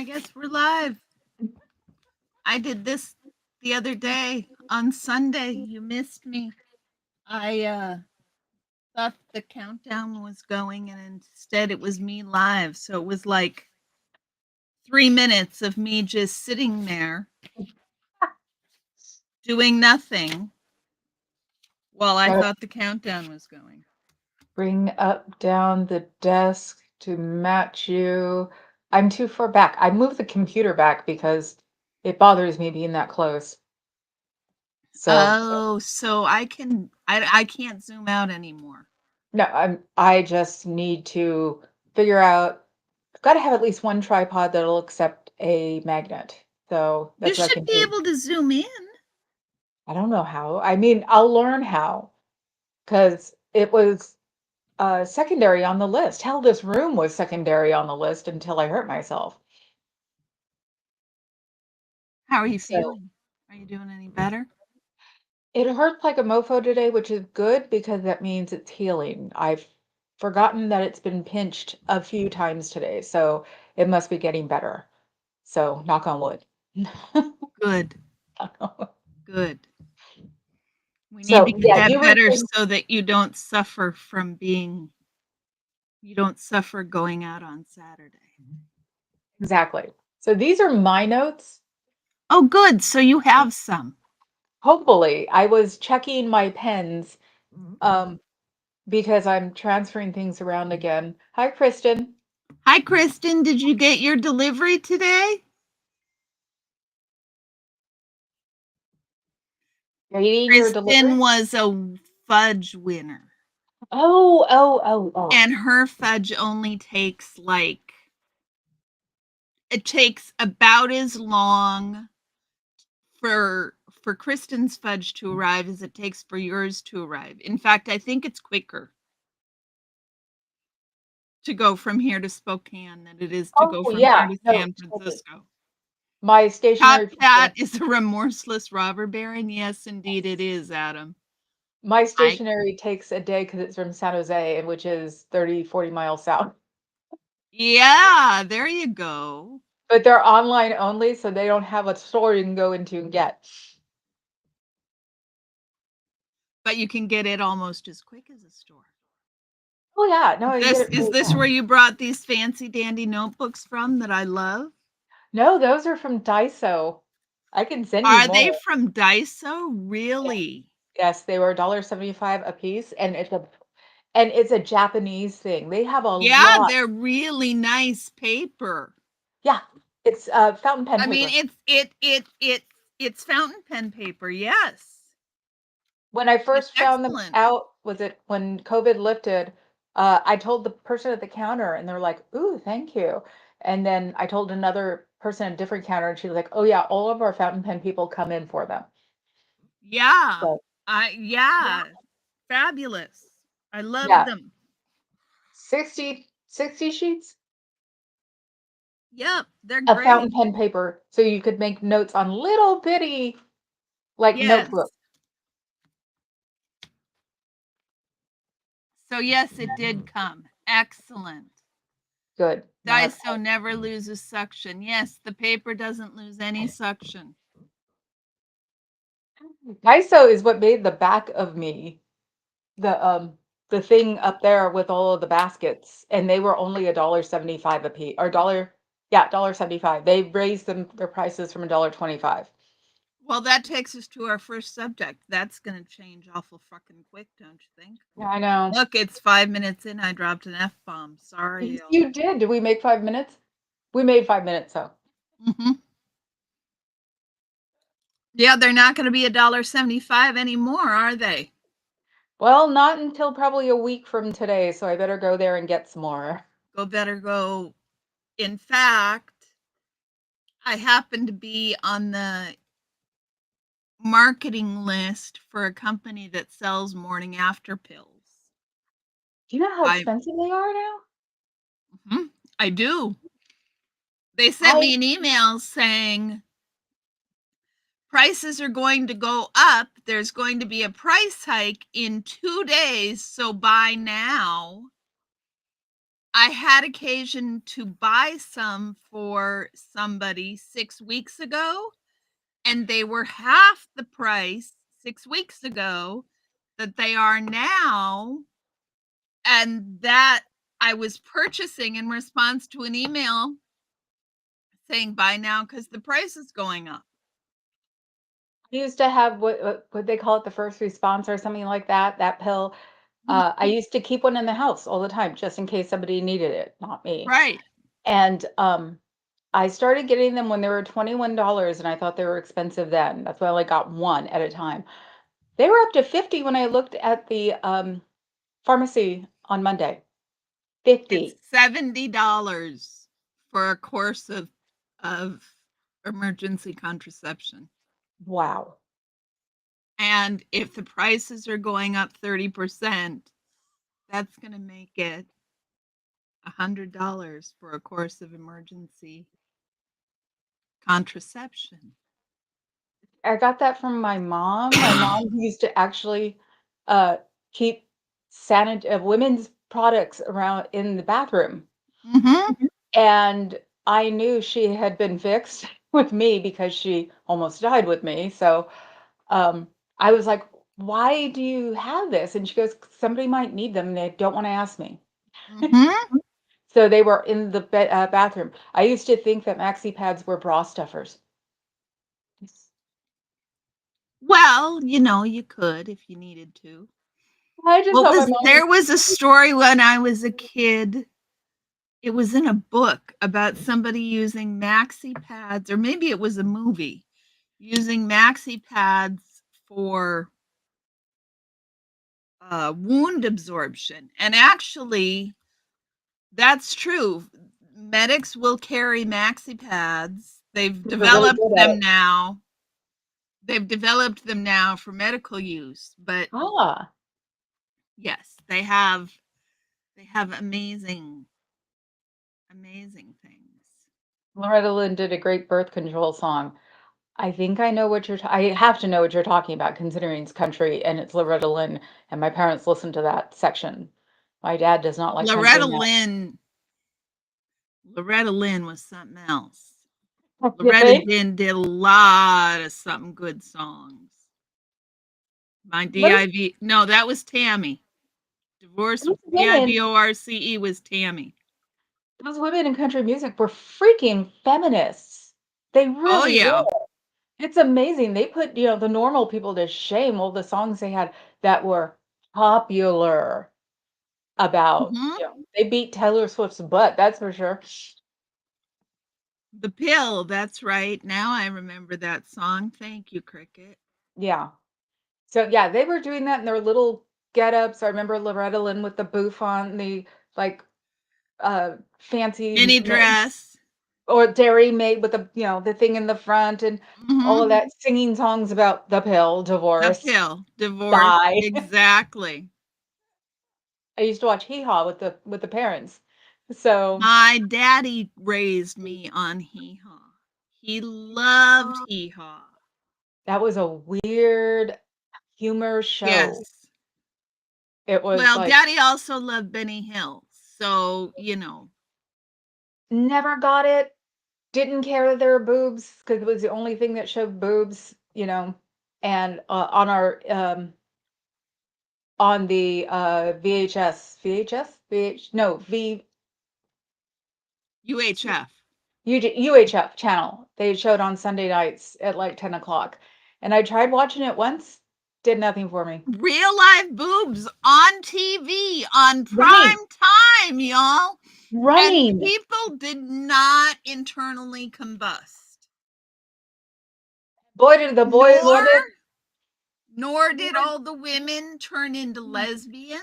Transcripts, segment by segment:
I guess we're live. I did this the other day on Sunday. You missed me. I thought the countdown was going and instead it was me live. So it was like 3 minutes of me just sitting there doing nothing while I Gotta thought the countdown was going. bring up down the desk to match you. I'm too far back. I moved the computer back because it bothers me being that close. So Oh, so I can't zoom out anymore. no, I just need to figure out. I've got to have at least one tripod that'll accept a magnet. So You that's what I should can be do. able to zoom in. I don't know how. I mean, I'll learn how because it was secondary on the list. Hell, this room was secondary on the list until I hurt myself. How are you So feeling? Are you doing any better? it hurts like a mofo today, which is good because that means it's healing. I've forgotten that it's been pinched a few times today, so it must be getting better. So knock on wood. Good. Good. We need So to get yeah, that you were better saying so that you don't suffer going out on Saturday. exactly. So these are my notes. Oh, good. So you have some. Hopefully, I was checking my pens um, because I'm transferring things around again. Hi, Kristen. Hi, Kristen. Did you get your delivery today? You're eating your Kristen delivery? was a fudge winner, Oh. and her fudge only takes it takes about as long for Kristen's fudge to arrive as it takes for yours to arrive. In fact, I think it's quicker to go from here to Spokane than it is to go Oh from here yeah. to No, San totally. Francisco. My Top stationary that printer, is a remorseless robber baron. Yes, indeed it is, Adam. my I stationary takes a day because it's from San Jose, and which is 30, 40 miles south. yeah, there you go. But they're online only, so they don't have a store you can go into and get. But you can get it almost as quick as a store. Oh yeah, no, you get it Is really this fast. where you brought these fancy dandy notebooks from that I love? No, those are from Daiso. I can send you Are they more. from Daiso? Yes, Really? yes, they were $1.75 a piece, and it's a Japanese thing. They have a Yeah, lot. they're really nice paper. Yeah, it's fountain pen I mean, paper. it's fountain pen paper. Yes, When I it's first found them excellent. out, was it when COVID lifted? I told the person at the counter, and they're like, "Ooh, thank you." And then I told another person at a different counter, and she was like, "Oh yeah, all of our fountain pen people come in for them." Yeah, So yeah, fabulous. I love yeah, them. 60 sheets Yep, they're of fountain great. pen paper, so you could make notes on little bitty like Yes. notebook. So yes, it did come. Excellent. Good. Not Daiso never loses suction. Yes, the paper doesn't lose any suction. ISO is what made the back of me the thing up there with all of the baskets, and they were only $1.75 a piece, or dollar, yeah, $1.75. They raised their prices from $1.25. Well, that takes us to our first subject. That's going to change awful fucking quick, don't you think? Yeah, I know. Look, it's 5 minutes in. I dropped an F bomb. Sorry, Yes, y'all. you did. Did we make 5 minutes? We made 5 minutes, so. Hmm. Yeah, they're not going to be $1.75 anymore, are they? Well, not until probably a week from today, so I better go there and get some more. Go better go. In fact, I happen to be on the marketing list for a company that sells morning after pills. Do you know how I expensive they are now? mhm, I do. They sent I me an email saying prices are going to go up. There's going to be a price hike in 2 days, so buy now. I had occasion to buy some for somebody 6 weeks ago, and they were half the price 6 weeks ago that they are now, and that I was purchasing in response to an email saying, "Buy now because the price is going up." I used to have what they call it, the first response or something like that, that pill. I Mhm. used to keep one in the house all the time just in case somebody needed it, not me. Right. And, I started getting them when they were $21 and I thought they were expensive then. That's why I only got 1 at a time. They were up to 50 when I looked at the, pharmacy on Monday. It's 50. $70 for a course of emergency contraception. Wow. And if the prices are going up 30%, that's going to make it $100 for a course of emergency contraception. I got that from my mom. My mom used to actually, uh, keep women's products around in the bathroom, Mhm. and I knew she had been fixed with me because she almost died with me, so, um, I was like, "Why do you have this?" And she goes, "Somebody might need them, and they don't wanna ask me." Mhm. So they were in the bathroom. I used to think that maxi pads were bra stuffers. Well, you could if you needed to. I just What thought my was mom there was a story when I was a kid. It was in a book about somebody using maxi pads, or maybe it was a movie, using maxi pads for wound absorption. And actually, that's true. Medics will carry maxi pads. they're really good at it. They've developed them now for medical use. But Ah. yes, they have amazing things. Loretta Lynn did a great birth control song. I think I know what I have to know what you're talking about considering it's country and it's Loretta Lynn, and my parents listen to that section. My dad does not like country Loretta now. Lynn Loretta Lynn was something else. You Loretta think? Lynn did a lot of something good songs. My Those DIV, no, that was Tammy. Divorce those women DIVORCE was Tammy. those women in country music were freaking feminists. They Oh really were. yeah. It's amazing. They put, the normal people to shame, all the songs they had that were popular about, Hmm. they beat Taylor Swift's butt, that's for sure. The Pill, that's right. Now I remember that song. Thank you, Cricket. Yeah. So, yeah, they were doing that in their little get-ups. I remember Loretta Lynn with the bouffant, the, like, fancy Mini m dress. or Dairy Maid with the thing in the front and all of Hmm. that, singing songs about the pill, The divorce, Pill, divorce. die. Exactly. I used to watch Hee Haw with the parents. So, My daddy raised me on hee haw. He loved hee haw. that was a weird humor show. Yes. It was Well, like, daddy also loved Benny Hill. So. never got it, didn't care that there were boobs because it was the only thing that showed boobs, and, on the, VHS? No, UHF. UHF channel. They showed on Sunday nights at, like, 10 o'clock, and I tried watching it once, did nothing for me. Real live boobs on TV on Running, prime time, y'all. And running. people did not internally combust. Boy, did the boys Nor love it. nor did all the women turn into lesbians.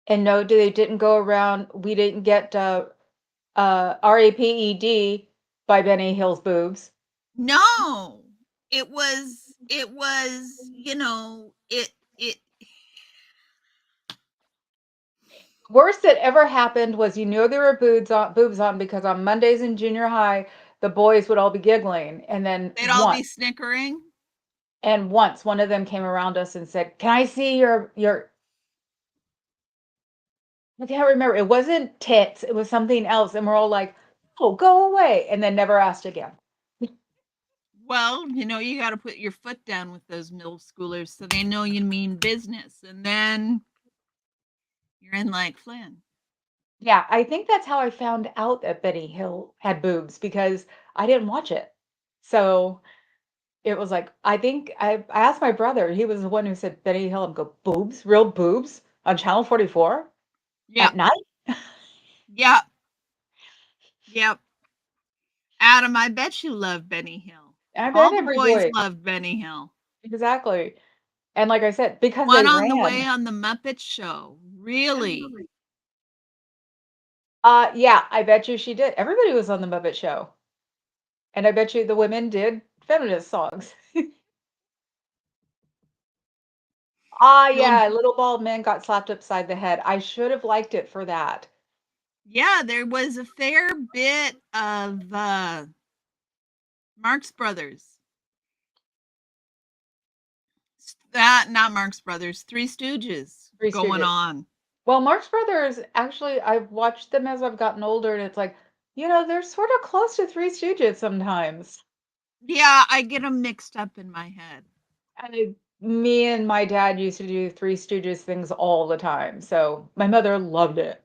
And no, they didn't go around we didn't get, RAPED by Benny Hill's boobs. No. It Worst that ever happened was there were boobs on because on Mondays in junior high, the boys would all be giggling, and then they'd all be snickering. once one of them came around us and said, "Can I see your I can't remember. It wasn't tits, it was something else, and we're all like, "Oh, go away," and then never asked again. Well, you got to put your foot down with those middle schoolers so they know you mean business. And then you're in like Flynn. Yeah, I think that's how I found out that Benny Hill had boobs because I didn't watch it. So, it was like I think I asked my brother, he was the one who said Benny Hill and go, "Boobs? Real boobs on Channel 44 Yep. at night?" Yep. Yep. Adam, I bet you love Benny Hill. I bet All the every boys boy. love Benny Hill. Exactly. And like I said, because they One on the way ran. on the Muppet Show. Really? Yeah, I bet you she did. Everybody was on the Muppet Show. And I bet you the women did feminist songs. You'll Yeah, little bald man got slapped upside the head. I should have liked it for that. Yeah, there was a fair bit of Marx Brothers. That not Marx Brothers, Three Stooges Three going Stooges. on. Well, Marx Brothers, actually, I've watched them as I've gotten older, and it's like, they're sort of close to Three Stooges sometimes. Yeah, I get them mixed up in my head. Me and my dad used to do Three Stooges things all the time, so my mother loved it.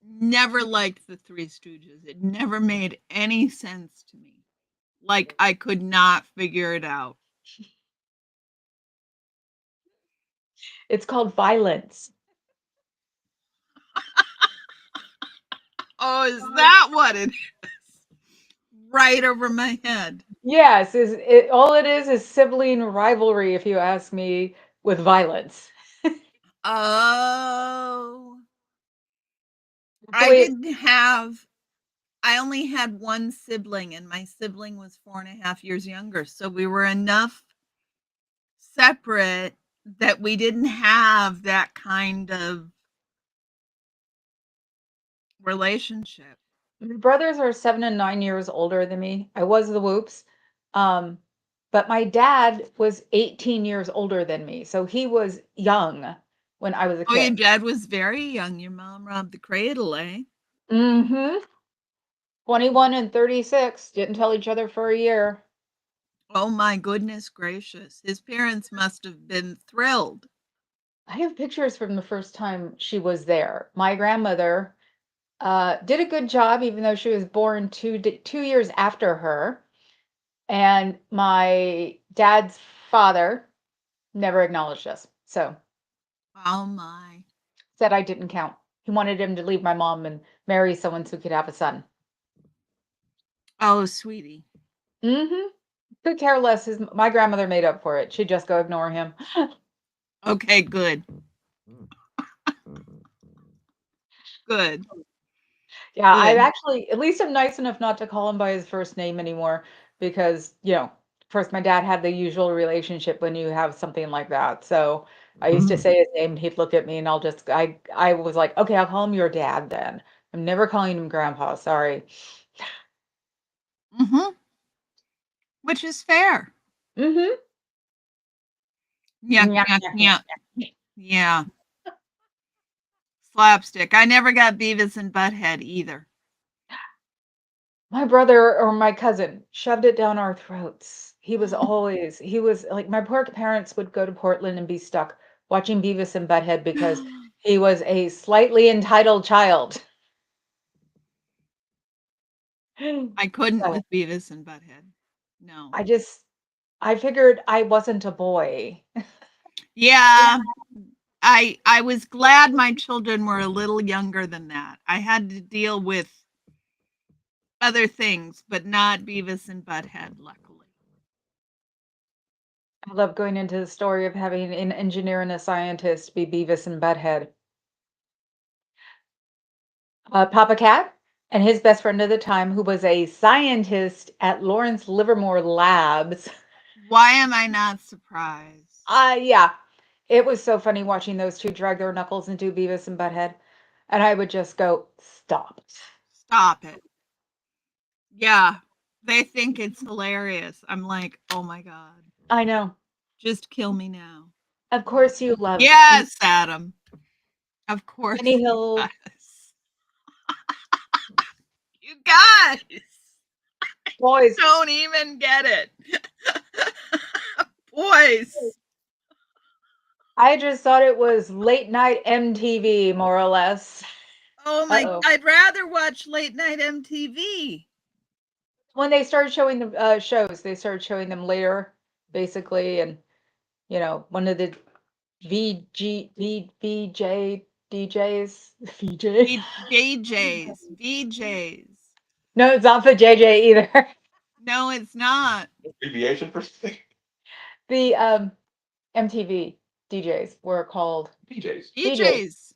Never liked the Three Stooges. It never made any sense to me. Like I could not figure it out. It's called violence. Oh, is that what it is? Right over my head. Yes, all it is sibling rivalry, if you ask me, with violence. Oh, That's the I way didn't have I only had one sibling, and my sibling was 4.5 years younger. So we were enough separate that we didn't have that kind of relationship. my brothers are 7 and 9 years older than me. I was the Whoops. Um, but my dad was 18 years older than me, so he was young when I was a Oh, your kid. dad was very young. Your mom robbed the cradle, eh? Mhm. 21 and 36, didn't tell each other for a year. Oh my goodness gracious. His parents must have been thrilled. I have pictures from the first time she was there. My grandmother, did a good job even though she was born 2 years after her, and my dad's father never acknowledged us, so Oh my. said I didn't count. He wanted him to leave my mom and marry someone so he could have a son. Oh, sweetie. Mhm. Could care less. My grandmother made up for it. She'd just go ignore him. Okay, good. Good. Yeah, I've Good. actually at least I'm nice enough not to call him by his first name anymore because, of course, my dad had the usual relationship when you have something like that. So I used to say his name and he'd look at me and I was like, okay, I'll call him your dad then. I'm never calling him grandpa. Sorry. Mhm. Which is fair. Mm-hmm. Yuck, yuck, yuck. Yeah. Slapstick. I never got Beavis and Butthead either. My brother or my cousin shoved it down our throats. He was like, my poor parents would go to Portland and be stuck watching Beavis and Butthead because he was a slightly entitled child. I couldn't So with Beavis and Butthead. No. I just, I figured I wasn't a boy. Yeah, I was glad my children were a little younger than that. I had to deal with other things, but not Beavis and Butthead, luckily. I love going into the story of having an engineer and a scientist be Beavis and Butthead. Papa Cat and his best friend at the time, who was a scientist at Lawrence Livermore Labs. Why am I not surprised? Yeah, it was so funny watching those two drag their knuckles into Beavis and Butthead. And I would just go, stop. Stop it. Yeah, they think it's hilarious. I'm like, oh my God, I know. just kill me now. Of course you love Yes, Adam. Of course he Anyhow, does. You guys boys, don't even get it. Boys. I just thought it was late night MTV, more or less. Oh my, Uh-oh. I'd rather watch late night MTV. When they started showing the shows, they started showing them later, basically, and one of the VJ DJs, VJ. VJs. No, it's not the JJ either. No, it's not. Abbreviation for something? The MTV DJs were called PJs. VJs. VJs.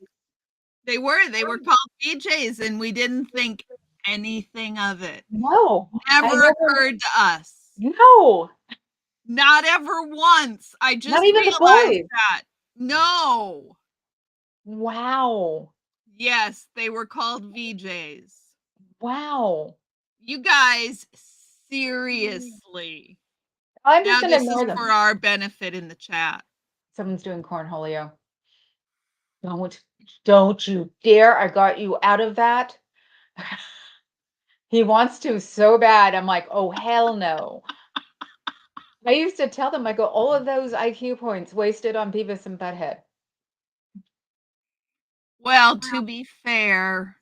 They were called VJs, and we didn't think anything of it. No, I Never never. occurred to us. No, Not ever once. I not just even the realized boys. that. No. Wow, Yes, they were called VJs. wow. You guys, seriously. I'm just Now gonna this is ignore for them. our benefit in the chat. Someone's doing cornholio. Don't you dare! I got you out of that. He wants to so bad. I'm like, oh hell no. I used to tell them, I go, all of those IQ points wasted on Beavis and Butthead. Well, to be fair,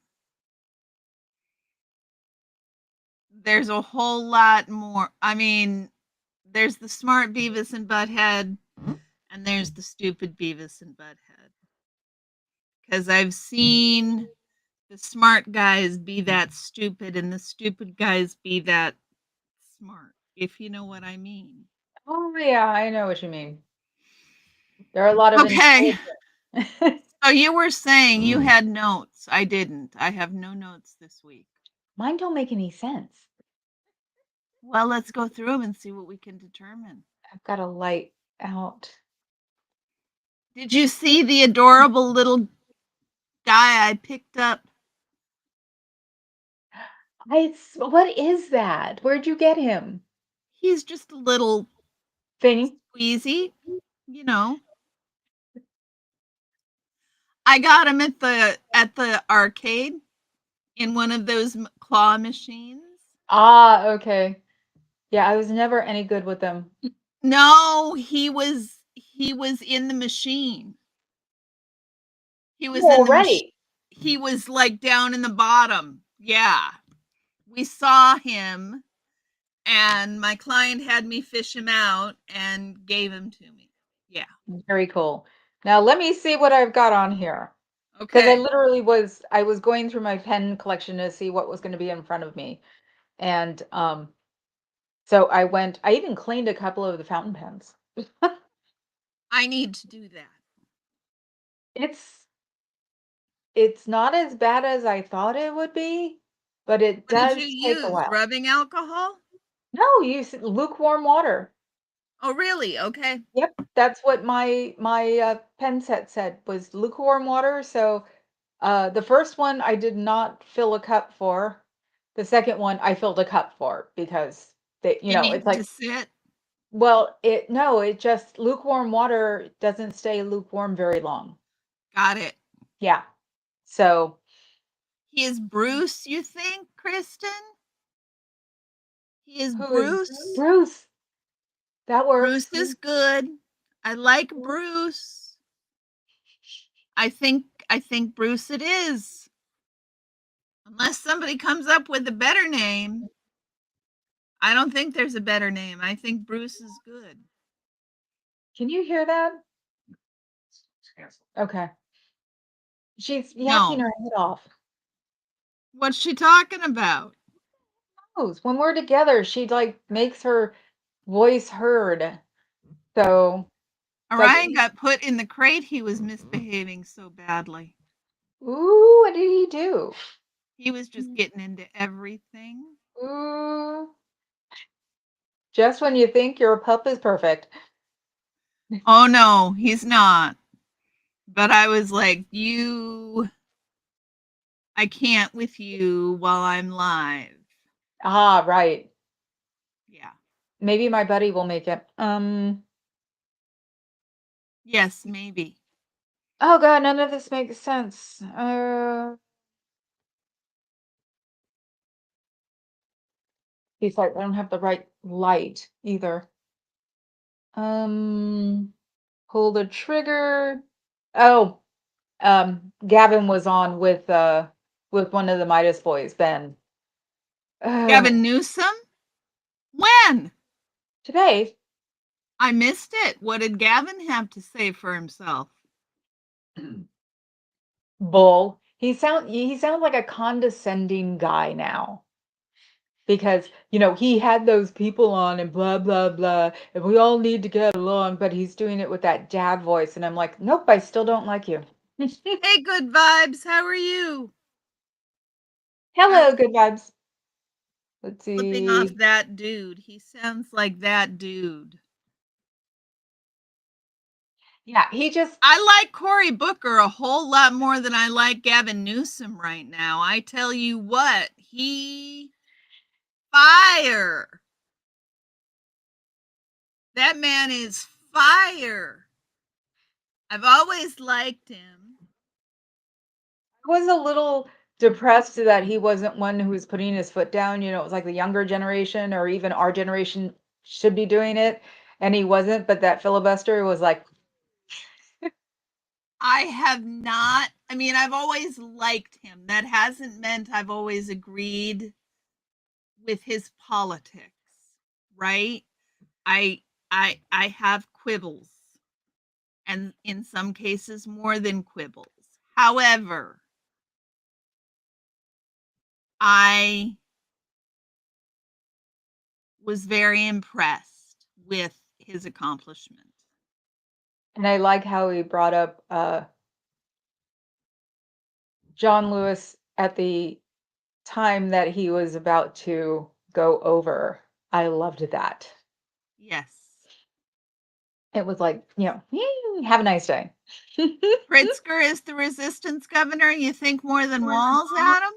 there's a whole lot more. I mean, there's the smart Beavis and Butthead, and there's the stupid Beavis and Butthead. Because I've seen the smart guys be that stupid and the stupid guys be that smart, if you know what I mean. Oh yeah, I know what you mean. There are a lot of Okay. intelligent. So you were saying you had notes. I didn't. I have no notes this week. Mine don't make any sense. Well, let's go through them and see what we can determine. I've got a light out. Did you see the adorable little guy I picked up? What is that? Where'd you get him? He's just a little Thing? squeezy, you know. I got him at the arcade in one of those claw machines. Ah, okay. Yeah, I was never any good with them. No, he was in the machine. He was in the machine. Already. He was like down in the bottom. Yeah. We saw him and my client had me fish him out and gave him to me. Yeah. Very cool. Now let me see what I've got on here. Because Okay. I was going through my pen collection to see what was going to be in front of me. And so I even cleaned a couple of the fountain pens. I need to do that. It's it's not as bad as I thought it would be, but it What did you does take a use? while. Rubbing alcohol? No, use lukewarm water. Oh, really? Okay. Yep, that's what my pen set said was lukewarm water. So the first one I did not fill a cup for. The second one I filled a cup for because It it's needed to like, sit. well, it just lukewarm water doesn't stay lukewarm very long. Got it. Yeah. So He is Bruce, you think, Kristen? He is who is Bruce. Bruce? That Bruce works. is good. I like Bruce. I think Bruce it is. Unless somebody comes up with a better name. I don't think there's a better name. I think Bruce is good. Can you hear that? Okay. She's yakking No. her head off. What's she talking about? Knows when we're together, she like makes her voice heard. So it's like, Orion got put in the crate. He was misbehaving so badly. ooh, what did he do? He was just getting into everything. Ooh, just when you think your pup is perfect. Oh no, he's not. But I was like, I can't with you while I'm live. Ah, right. Yeah. Maybe my buddy will make it. Yes, maybe. Oh god, none of this makes sense. Besides, I don't have the right light either. Um, pull the trigger. Oh, Gavin was on with one of the Midas boys, Ben. Gavin Oh, Newsom? When? today. I missed it. What did Gavin have to say for himself? Bull. He sounds like a condescending guy now. Because, he had those people on and blah blah blah, and we all need to get along, but he's doing it with that dad voice, and I'm like, nope, I still don't like you. Hey, good vibes. How are you? I Hello, was good vibes. Let's flipping off see. that dude. He sounds like that dude. Yeah, he just I like Cory Booker a whole lot more than I like Gavin Newsom right now. I tell you what, he fire. That man is fire. I've always liked him. was a little depressed that he wasn't one who was putting his foot down. It was like the younger generation or even our generation should be doing it, and he wasn't. But that filibuster was like, I have not, I mean, I've always liked him. That hasn't meant I've always agreed with his politics, right? I I have quibbles, and in some cases more than quibbles. However, I was very impressed with his accomplishment. and I like how he brought up John Lewis at the time that he was about to go over. I loved that. Yes. It was like, "Yay, have a nice day." Pritzker is the resistance governor. You think more than Walls, Adam?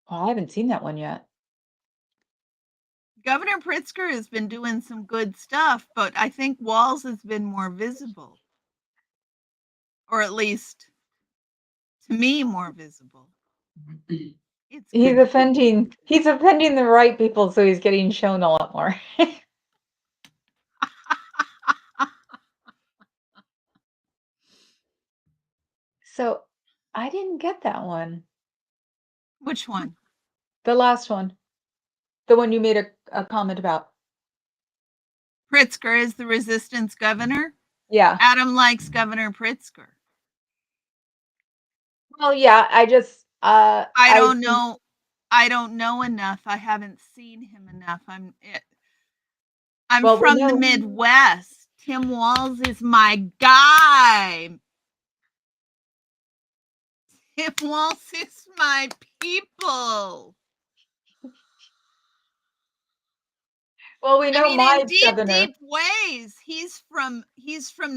Oh, I haven't seen that one yet. Governor Pritzker has been doing some good stuff, but I think Walls has been more visible, or at least to me, more visible. It's He's good. offending he's offending the right people, so he's getting shown a lot more. So, I didn't get that one. Which one? The last one. The one you made a comment about. Pritzker is the resistance governor. Yeah. Adam likes Governor Pritzker. Well, yeah, I just, I I don't think know. I don't know enough. I haven't seen him enough. I'm well, we from the know Midwest. Tim Walz is my guy. Tim Walz is my people. well, we I know mean, in my deep, governor. deep ways, he's from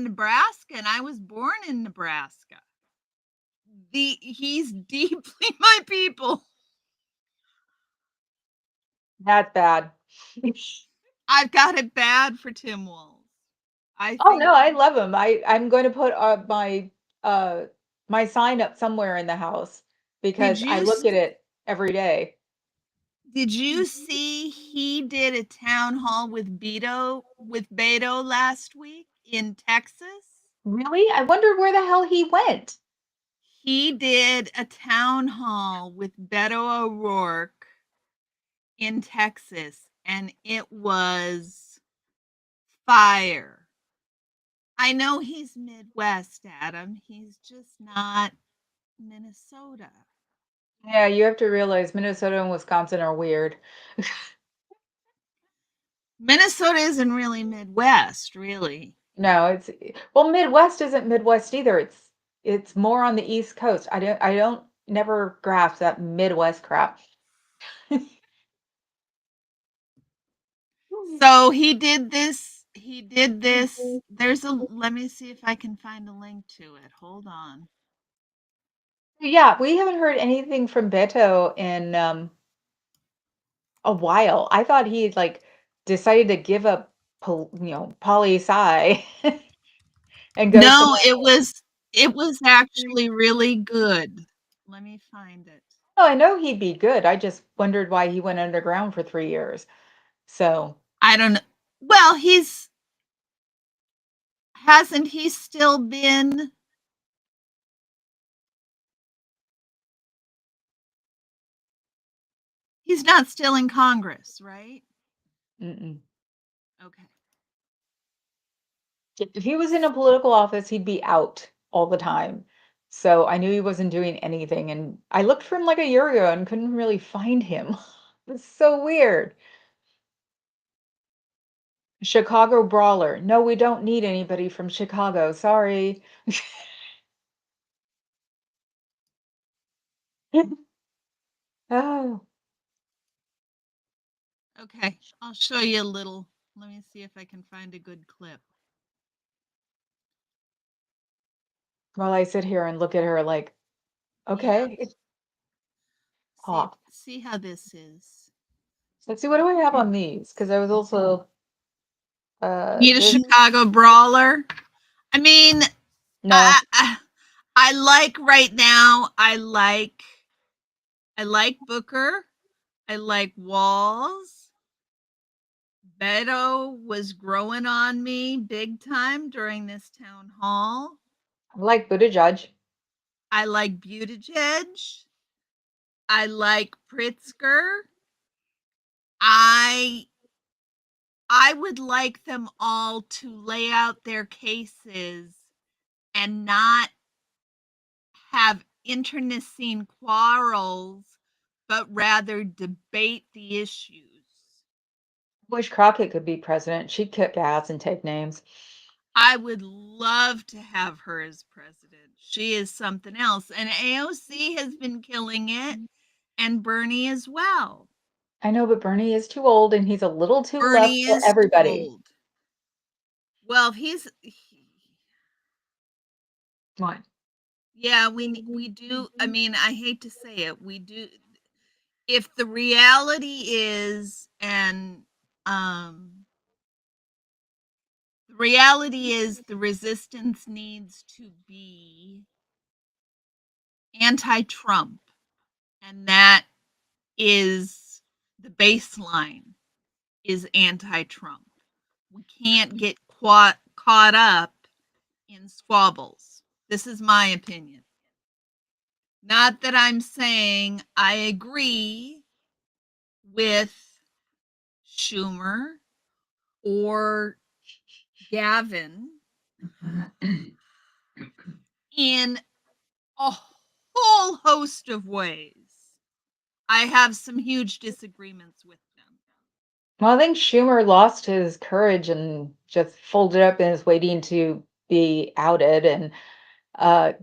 Nebraska, and I was born in Nebraska. He's deeply my people. That's bad. I've got it bad for Tim Walz. I Oh, think. no, I love him. I'm going to put, uh, my sign up somewhere in the house Did because I you look at it every day. did you see he did a town hall with Beto last week in Texas? Really? I wondered where the hell he went. He did a town hall with Beto O'Rourke in Texas, and it was fire. I know he's Midwest, Adam. He's just not Minnesota. Yeah, you have to realize Minnesota and Wisconsin are weird. Minnesota isn't really Midwest, really. No, well, Midwest isn't Midwest either. It's more on the East Coast. I don't never grasp that Midwest crap. So he did this. Let me see if I can find a link to it. Hold on. Yeah, we haven't heard anything from Beto in a while. I thought he had like decided to give up poli sci and go No, somewhere. it was actually really good. Let me find it. Oh, I know he'd be good. I just wondered why he went underground for 3 years. So, I don't know. Well, hasn't he still been he's not still in Congress, right? mm-mm. Okay. If he was in a political office, he'd be out all the time. So I knew he wasn't doing anything. And I looked for him like a year ago and couldn't really find him. It's so weird. Chicago brawler. No, we don't need anybody from Chicago. Sorry. Oh, Okay. I'll show you a little. Let me see if I can find a good clip. while I sit here and look at her like, Yeah. okay, See hot. see how this is. Let's see, what do I have on these? Because I was also Need a this. Chicago brawler? I mean, No, I like right now. I like Booker. I like Walls. Beto was growing on me big time during this town hall. I like Buttigieg. I like Buttigieg. I like Pritzker. I I would like them all to lay out their cases and not have internecine quarrels, but rather debate the issues. Wish Crockett could be president. She'd kick ass and take names. I would love to have her as president. She is something else. And AOC has been killing it, and Bernie as well. I know, but Bernie is too old and he's a little too left Bernie for is too everybody. old. Well, What? yeah, we do. I mean, I hate to say it, we do. If the reality is, and the reality is, the resistance needs to be anti-Trump, and that is the baseline is anti-Trump. We can't get caught up in squabbles. This is my opinion. Not that I'm saying I agree with Schumer or Gavin in a whole host of ways. I have some huge disagreements with them. Well, I think Schumer lost his courage and just folded up and is waiting to be outed. And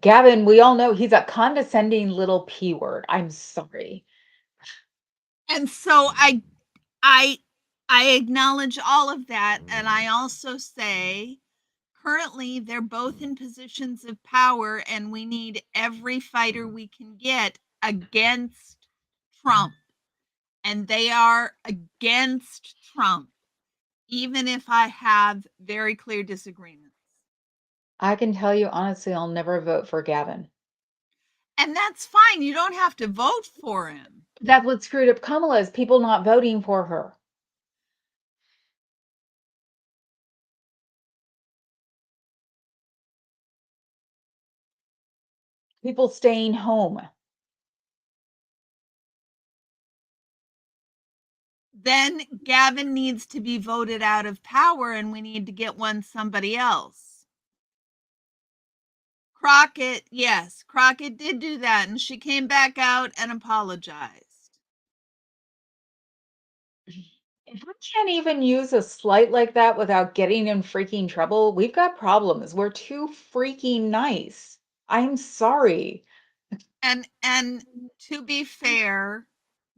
Gavin, we all know he's a condescending little P word. I'm sorry. And so I I acknowledge all of that, and I also say currently they're both in positions of power, and we need every fighter we can get against Trump. And they are against Trump, even if I have very clear disagreements. I can tell you honestly, I'll never vote for Gavin. And that's fine. You don't have to vote for him. That's what screwed up Kamala is people not voting for her. People staying home. Then Gavin needs to be voted out of power, and we need to get one somebody else. Crockett, yes, Crockett did do that, and she came back out and apologized. If we can't even use a slight like that without getting in freaking trouble, we've got problems. We're too freaking nice. I'm sorry. And to be fair,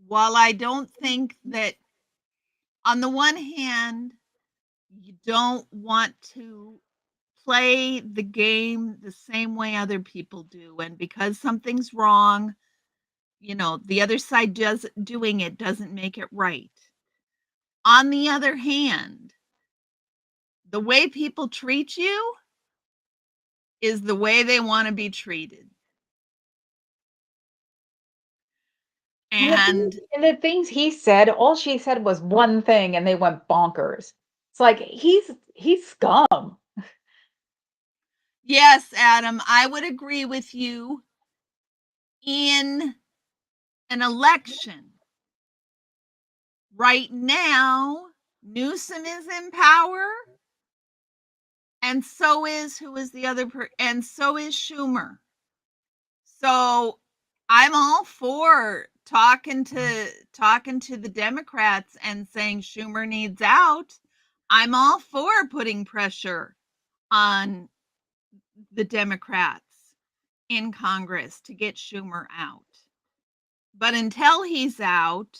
while I don't think that on the one hand you don't want to play the game the same way other people do, and because something's wrong, the other side doing it doesn't make it right. On the other hand, The way people treat you is the way they want to be treated. And And the things he said, all she said was one thing and they went bonkers. It's like he's scum. yes, Adam, I would agree with you. In an election right now, Newsom is in power, and so is and so is Schumer. So I'm all for talking to the Democrats and saying Schumer needs out. I'm all for putting pressure on the Democrats in Congress to get Schumer out. But until he's out,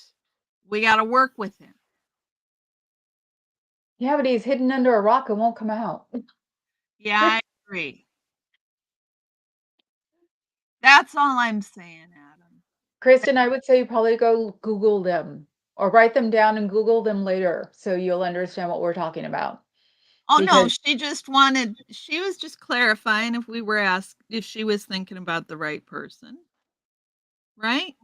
we got to work with him. Yeah, but he's hidden under a rock and won't come out. Yeah, I agree. That's all I'm saying, Adam. Kristen, I would say you probably go Google them or write them down and Google them later so you'll understand what we're talking about. Oh no, Because she was just clarifying if we were asked if she was thinking about the right person. Right?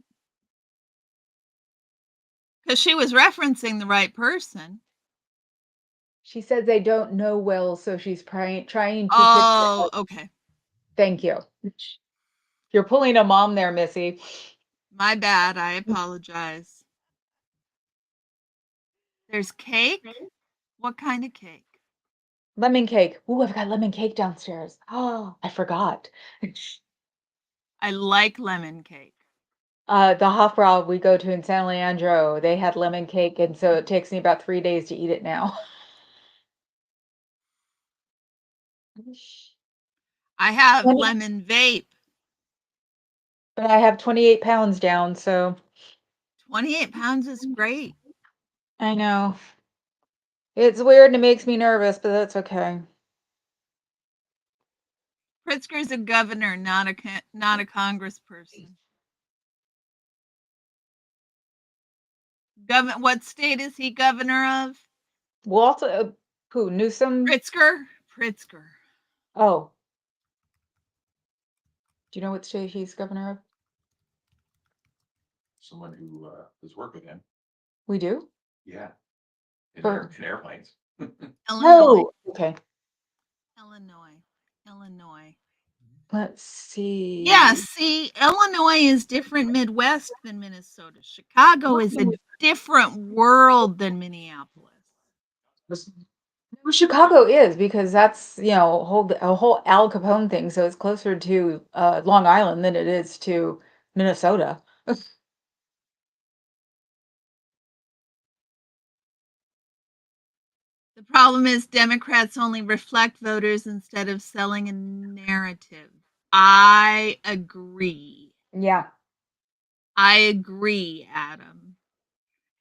Because she was referencing the right person. she says they don't know well, so she's trying to pick it Oh, up. okay. Thank you. You're pulling a mom there, Missy. My bad. I apologize. There's cake? What kind of cake? Lemon cake. Ooh, I've got lemon cake downstairs. Oh, I forgot. I like lemon cake. The Hofbrau we go to in San Leandro, they had lemon cake, and so it takes me about 3 days to eat it now. I have 20 lemon vape. but I have 28 pounds down, so 28 pounds is great. I know. It's weird and it makes me nervous, but that's okay. Pritzker's a governor, not a congressperson. What state is he governor of? Well, also, who, Newsom? Pritzker. Oh, do you know what state he's governor of? Someone who has worked with him. We do? Yeah, in, For in airplanes. Illinois. Oh, okay. Illinois. Let's see. Yeah, see, Illinois is different Midwest than Minnesota. Chicago is a different world than Minneapolis. Well, Chicago is because that's, a whole Al Capone thing, so it's closer to Long Island than it is to Minnesota. The problem is Democrats only reflect voters instead of selling a narrative. I agree. Yeah. I agree, Adam.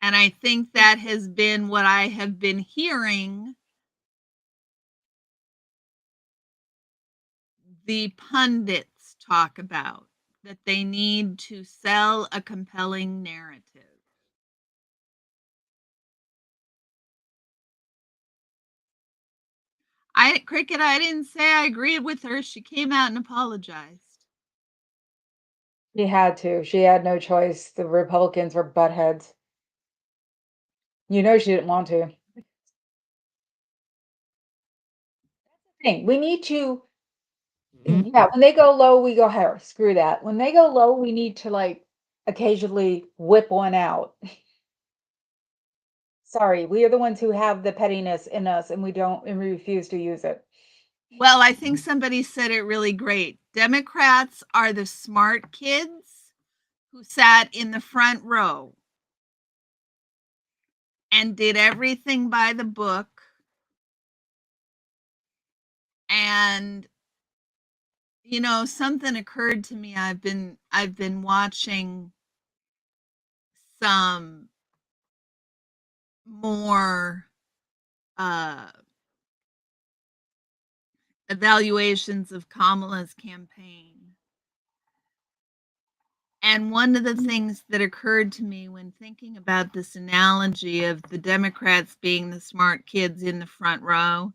And I think that has been what I have been hearing the pundits talk about, that they need to sell a compelling narrative. Cricket, I didn't say I agreed with her. She came out and apologized. She had to. She had no choice. The Republicans were buttheads. You know she didn't want to. Thing. We need to, yeah, when they go low, we go higher. Screw that. When they go low, we need to like occasionally whip one out. Sorry, we are the ones who have the pettiness in us and we refuse to use it. Well, I think somebody said it really great. Democrats are the smart kids who sat in the front row and did everything by the book. And something occurred to me. I've been watching some more evaluations of Kamala's campaign. And one of the things that occurred to me when thinking about this analogy of the Democrats being the smart kids in the front row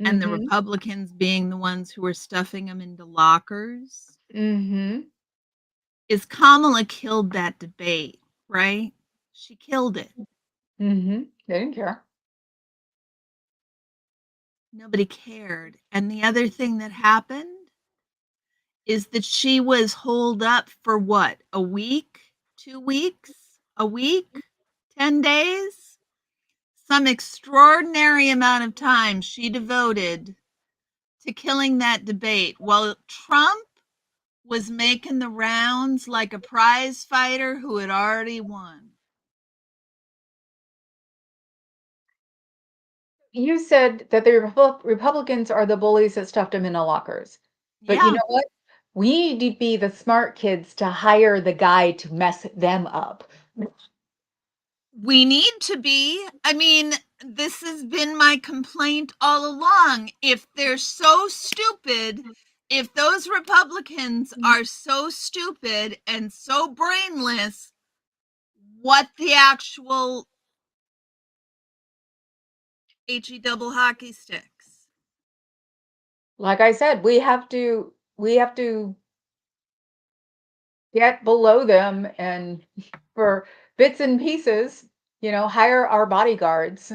and the Mhm. Republicans being the ones who were stuffing them into lockers, Mhm. is Kamala killed that debate, right? She killed it. Mhm. They didn't care. Nobody cared. And the other thing that happened is that she was holed up for what? A week? 2 weeks? A week? 10 days? Some extraordinary amount of time she devoted to killing that debate while Trump was making the rounds like a prize fighter who had already won. You said that the Republicans are the bullies that stuffed them in the lockers. But you Yeah, know what? We need to be the smart kids to hire the guy to mess them up. we need to be. I mean, this has been my complaint all along. If they're so stupid, if those Republicans are so stupid and so brainless, what the actual HE double hockey sticks? Like I said, we have to get below them and for bits and pieces, hire our bodyguards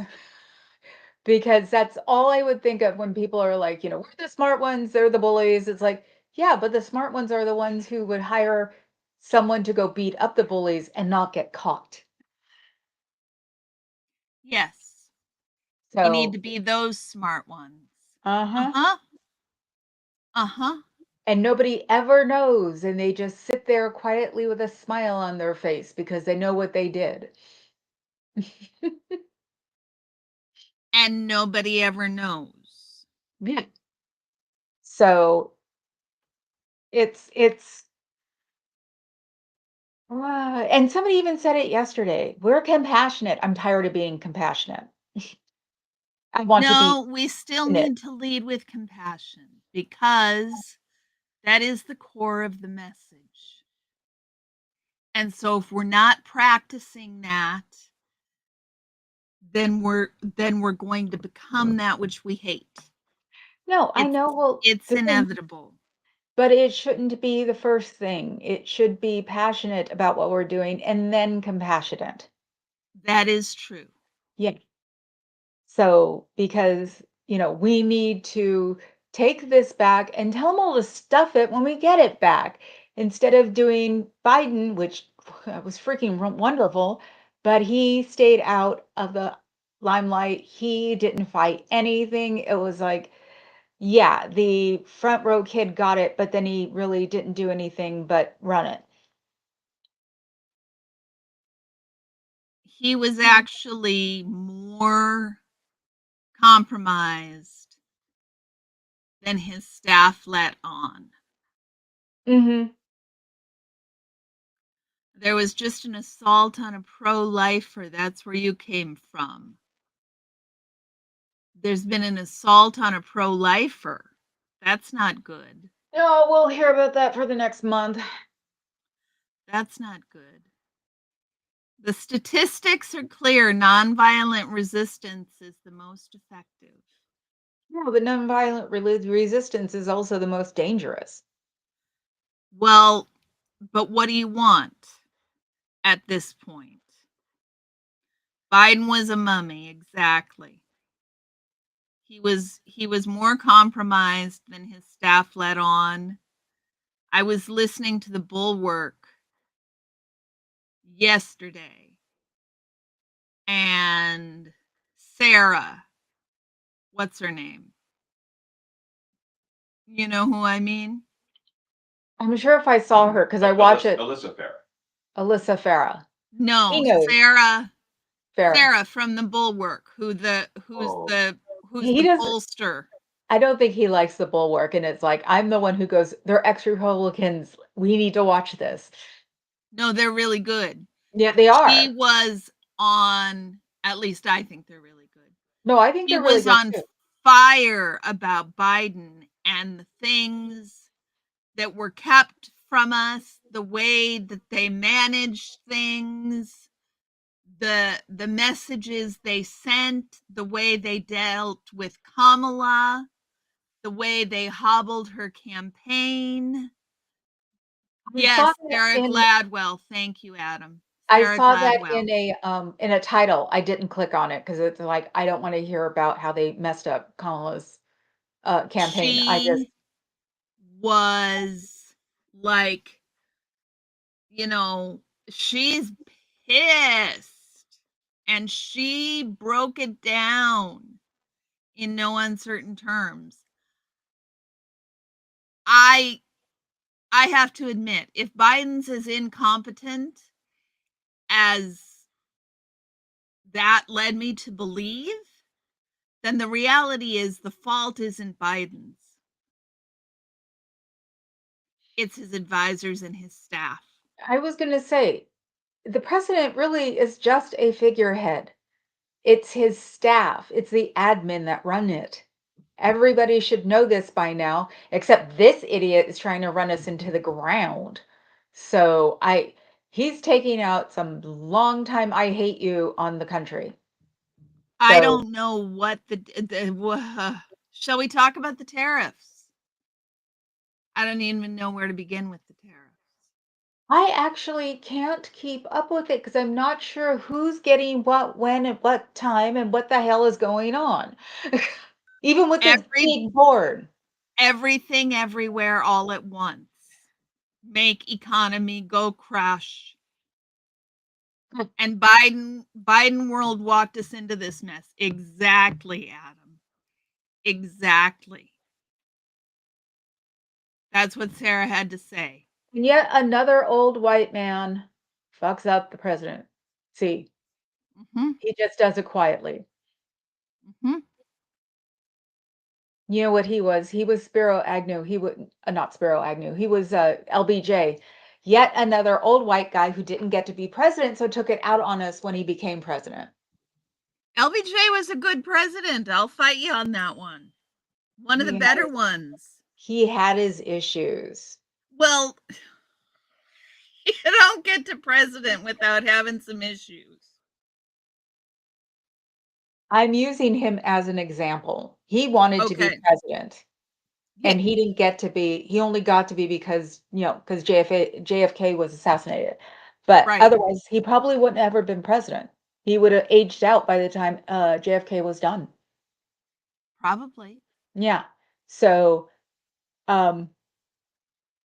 because that's all I would think of when people are like, we're the smart ones, they're the bullies. It's like, yeah, but the smart ones are the ones who would hire someone to go beat up the bullies and not get caught. Yes, you need So, to be those smart ones. Uh uh-huh. huh. Uh huh. And nobody ever knows, and they just sit there quietly with a smile on their face because they know what they did. And nobody ever knows. Yeah. So it's and somebody even said it yesterday. We're compassionate. I'm tired of being compassionate. I want to be No, we still in it. need to lead with compassion because that is the core of the message. And so if we're not practicing that, then we're going to become that which we hate. No, I It's know. Well, it's the thing, inevitable. but it shouldn't be the first thing. It should be passionate about what we're doing and then compassionate. That is true. Yeah. So, because, we need to take this back and tell them all to stuff it when we get it back instead of doing Biden, which was freaking wonderful, but he stayed out of the limelight. He didn't fight anything. It was like, yeah, the front row kid got it, but then he really didn't do anything but run it. He was actually more compromised than his staff let on. Hmm. There was just an assault on a pro-lifer. That's where you came from. There's been an assault on a pro-lifer. That's not good. Oh, we'll hear about that for the next month. That's not good. The statistics are clear. Nonviolent resistance is the most effective. No, but nonviolent resistance is also the most dangerous. Well, but what do you want at this point? Biden was a mummy, exactly. He was more compromised than his staff let on. I was listening to the Bulwark yesterday, and Sarah, what's her name? You know who I mean? I'm sure if I saw her, because I watch it, Alyssa Farah. Alyssa Farah. He No, knows Sarah. Farah. Sarah from the Bulwark, Oh, who's He the does. pollster. I don't think he likes the Bulwark, and it's like I'm the one who goes. They're ex-Republicans. We need to watch this. No, they're really good. Yeah, they She are. was on, at least I think they're really good. No, I think She they're really was good on too. fire about Biden and the things that were kept from us, the way that they managed things, the messages they sent, the way they dealt with Kamala, the way they hobbled her campaign. I saw Yes, that Sarah in Gladwell. Thank you, Adam. I Sarah saw that Gladwell. in a title. I didn't click on it because it's like, I don't wanna hear about how they messed up Kamala's, campaign. I just She was like, you know, she's pissed. And she broke it down in no uncertain terms. I I have to admit, if Biden's as incompetent as that led me to believe, then the reality is the fault isn't Biden's. It's his advisors and his staff. I was gonna say, the president really is just a figurehead. It's his staff, it's the admin that run it. Everybody should know this by now, except this idiot is trying to run us into the ground. So he's taking out some long time I hate you on the country. I So don't know what shall we talk about the tariffs? I don't even know where to begin with the tariffs. I actually can't keep up with it because I'm not sure who's getting what, when, at what time, and what the hell is going on. Even with this Every big board. everything everywhere all at once. Make economy go crash. And Biden world walked us into this mess. Exactly, Adam. Exactly. That's what Sarah had to say. And yet another old white man fucks up the president. See, Mhm. he just does it quietly. Mhm. You know what he was? He was Spiro Agnew. He would not Spiro Agnew. He was LBJ. Yet another old white guy who didn't get to be president, so took it out on us when he became president. LBJ was a good president. I'll fight you on that one. One of the He had better ones. he had his issues. Well, you don't get to president without having some issues. I'm using him as an example. He wanted to be Okay. president. Yeah, And he didn't get to be he only got to be because, because JFK was assassinated. But right. otherwise, he probably wouldn't have ever been president. He would have aged out by the time, JFK was done. Probably. Yeah. So, um,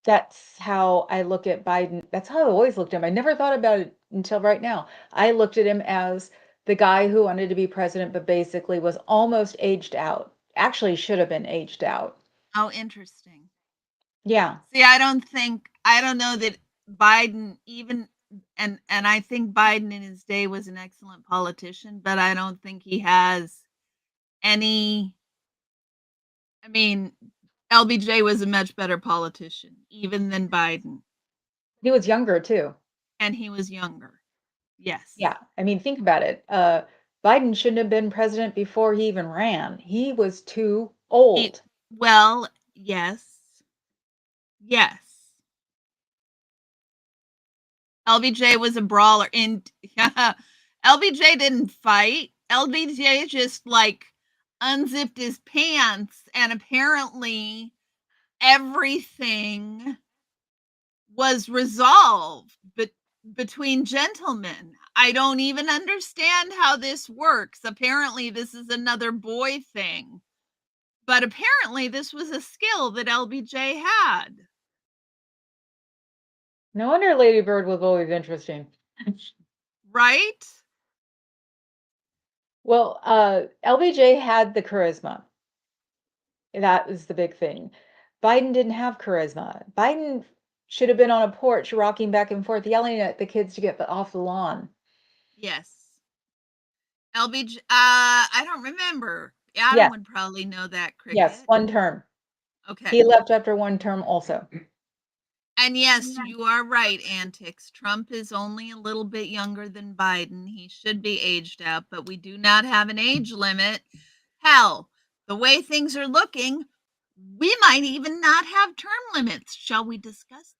that's how I look at Biden. That's how I always looked at him. I never thought about it until right now. I looked at him as the guy who wanted to be president, but basically was almost aged out. Actually should have been aged out. Oh, interesting. Yeah. See, I don't know that Biden even and I think Biden in his day was an excellent politician, but I don't think he has any I mean, LBJ was a much better politician even than Biden, He was younger too. and he was younger. Yes. Yeah, I mean, think about it. Biden shouldn't have been president before he even ran. He was too He old. well, yes. Yes. LBJ was a brawler and LBJ didn't fight. LBJ just like unzipped his pants and apparently everything was resolved between gentlemen. I don't even understand how this works. Apparently this is another boy thing. But apparently this was a skill that LBJ had. No wonder Lady Bird was always interesting. Right? Well, LBJ had the charisma. That was the big thing. Biden didn't have charisma. Biden should have been on a porch rocking back and forth, yelling at the kids to get off the lawn. Yes. LBJ, I don't remember. Adam Yes, would probably know that, yes, Cricket. one term. Okay. He left after one term also. And yes, you are right, Antics. Trump is only a little bit younger than Biden. He should be aged out, but we do not have an age limit. Hell, the way things are looking, we might even not have term limits. Shall we discuss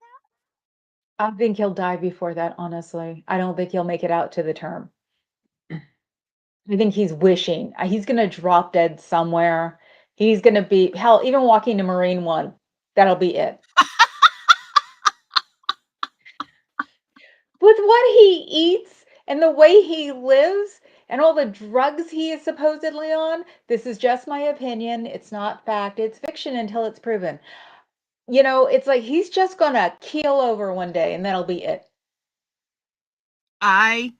that? I think he'll die before that, honestly. I don't think he'll make it out to the term. I think he's wishing. He's gonna drop dead somewhere. He's gonna be hell, even walking to Marine One, that'll be it. With what he eats and the way he lives and all the drugs he is supposedly on, this is just my opinion. It's not fact. It's fiction until it's proven. It's like he's just gonna keel over one day and that'll be it. I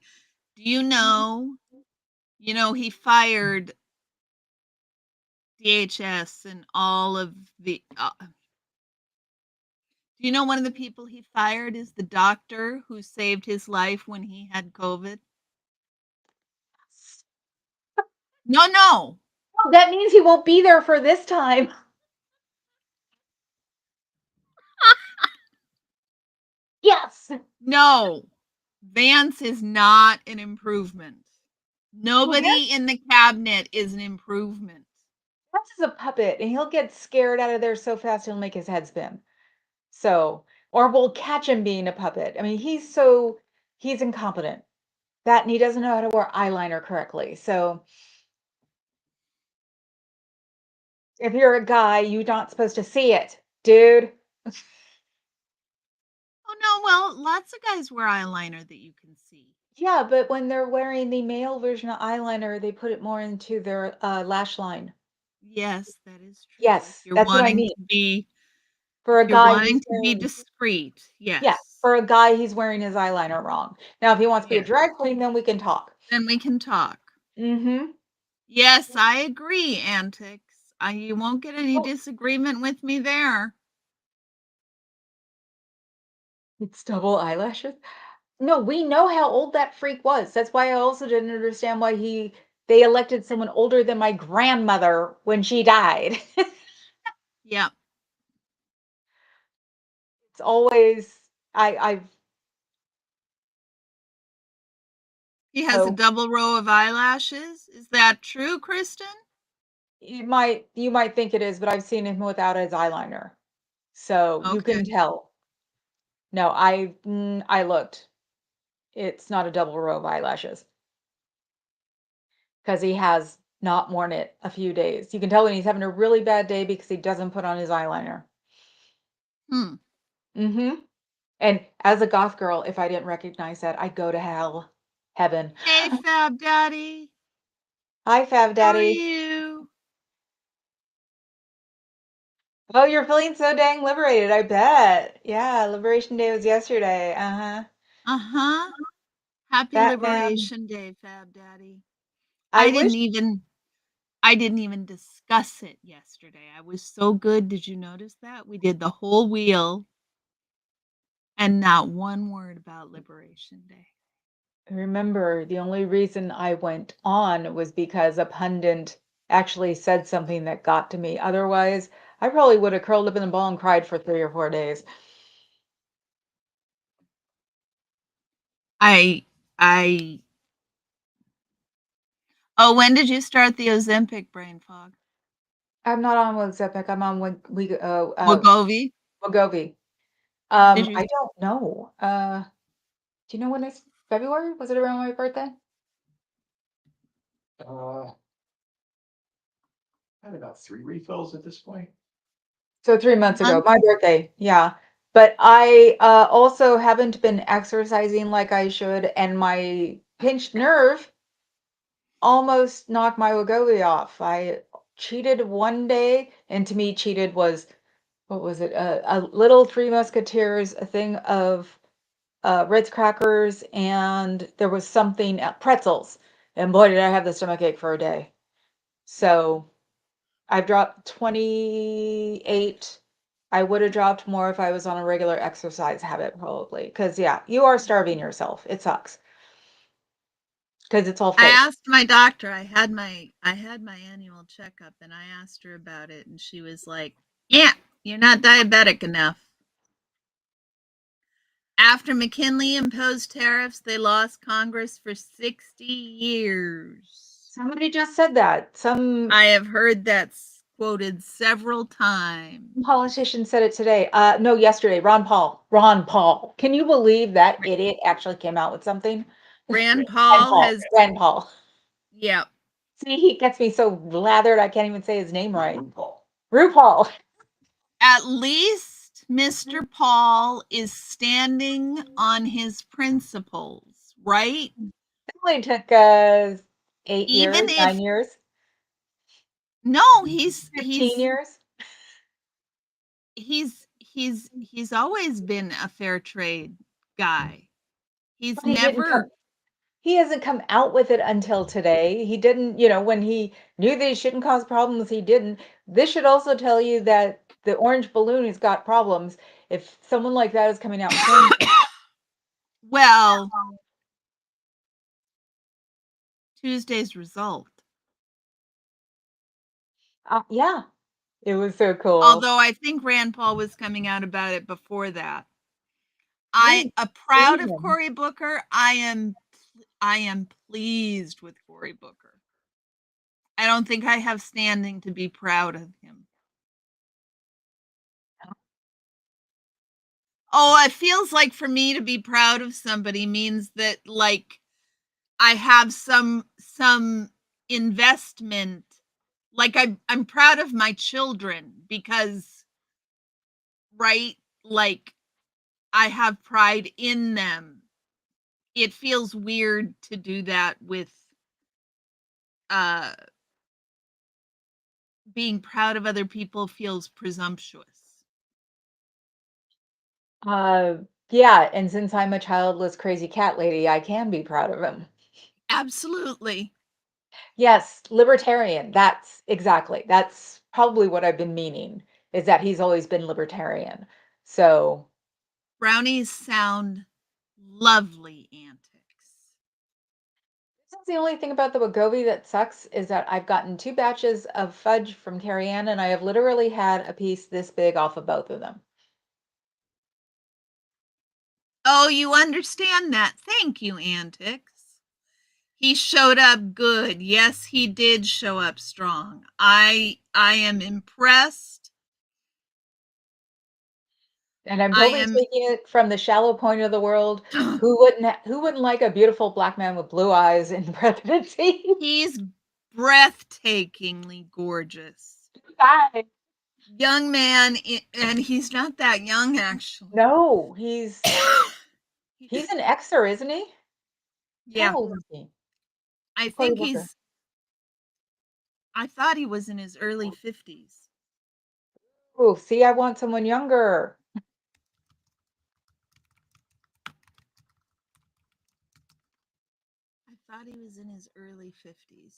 do he fired DHS and all of the do you know one of the people he fired is the doctor who saved his life when he had COVID? No, no. Oh, that means he won't be there for this time. Yes. No. Vance is not an improvement. Nobody in the cabinet is an improvement. Vance is a puppet, and he'll get scared out of there so fast he'll make his head spin. So, or we'll catch him being a puppet. I mean, he's incompetent. That and he doesn't know how to wear eyeliner correctly. So, if you're a guy, you're not supposed to see it, dude. Oh no, well, lots of guys wear eyeliner that you can see. Yeah, but when they're wearing the male version of eyeliner, they put it more into their lash line. Yes, that is true. Yes, that's what I mean. For If a you're guy, wanting to be discreet, yeah, yes. for a guy, he's wearing his eyeliner wrong. Now, if he wants to be a Yeah. drag queen, then we can talk. Then we can talk. Mm-hmm. Yes, I agree, Antics. You won't get any Oh, disagreement with me there. it's double eyelashes. No, we know how old that freak was. That's why I also didn't understand why they elected someone older than my grandmother when she died. Yep. It's always I've He has a so double row of eyelashes. Is that true, Kristen? you might think it is, but I've seen him without his eyeliner. So you Okay. can tell. No, I looked. It's not a double row of eyelashes because he has not worn it a few days. You can tell when he's having a really bad day because he doesn't put on his eyeliner. Hmm. Mm-hmm. And as a goth girl, if I didn't recognize that, I'd go to hell, heaven. Hey, Fab Daddy. Hi, Fab How are Daddy. you? Oh, you're feeling so dang liberated, I bet. Yeah, Liberation Day was yesterday. Uh-huh. Uh-huh. Happy Batman. Liberation Day, Fab Daddy. I I wish didn't even I didn't even discuss it yesterday. I was so good. Did you notice that? We did the whole wheel and not one word about Liberation Day. remember the only reason I went on was because a pundit actually said something that got to me. Otherwise, I probably would have curled up in the ball and cried for 3 or 4 days. I I Oh, when did you start the Ozempic brain fog? I'm not on with Zepic. I'm on with Wegovy? Wegovy. When did you I don't know. Do you know when it's February? Was it around my birthday? Uh, had about 3 refills at this point. So 3 months ago, month? my birthday. Yeah. But I also haven't been exercising like I should, and my pinched nerve almost knocked my Wegovy off. I cheated one day, and to me, cheated was what was it? A little Three Musketeers, a thing of Ritz crackers, and there was something pretzels. And boy, did I have the stomach ache for a day. So I've dropped 28. I would have dropped more if I was on a regular exercise habit, probably. Because yeah, you are starving yourself. It sucks because it's all I fake. asked my doctor. I had my annual checkup and I asked her about it and she was like, "Yeah, you're not diabetic enough." After McKinley imposed tariffs, they lost Congress for 60 years. Somebody just said that. Some I have heard that's quoted several times. politician said it today. No, yesterday. Ron Paul. Ron Paul. Can you believe that idiot actually came out with something? Rand Rand Paul Paul. has Rand Paul. Yeah. See, he gets me so lathered I can't even say his name right. RuPaul. At least Mr. Paul is standing on his principles, right? It only took us 8 Even years, 9 if years, no, 15 years. he's always been a fair trade guy. He's But he didn't come never he hasn't come out with it until today. He didn't, when he knew that he shouldn't cause problems, he didn't. This should also tell you that the orange balloon has got problems. If someone like that is coming out and saying, well, Tuesday's result. yeah, it was so cool. Although I think Rand Paul was coming out about it before that. We see Proud of him. Cory Booker. I am pleased with Cory Booker. I don't think I have standing to be proud of him. Oh, it feels like for me to be proud of somebody means that like I have some investment. Like I'm proud of my children because right, like I have pride in them. It feels weird to do that with uh being proud of other people feels presumptuous. Uh, yeah, and since I'm a childless crazy cat lady, I can be proud of him. Absolutely. Yes, libertarian. That's probably what I've been meaning, is that he's always been libertarian. So Brownies sound lovely antics. that's the only thing about the Wegovy that sucks is that I've gotten 2 batches of fudge from Carrie Ann, and I have literally had a piece this big off of both of them. Oh, you understand that. Thank you, antics. He showed up good. Yes, he did show up strong. I am impressed. And I'm I totally am taking it from the shallow point of the world. Who wouldn't like a beautiful black man with blue eyes in presidency? he's breathtakingly gorgeous. Bye. Young man and he's not that young actually. No, he's an Xer, isn't he? How Yeah, old is he? I Cory think Booker. I thought he was in his early 50s. Oh, see, I want someone younger. I thought he was in his early 50s.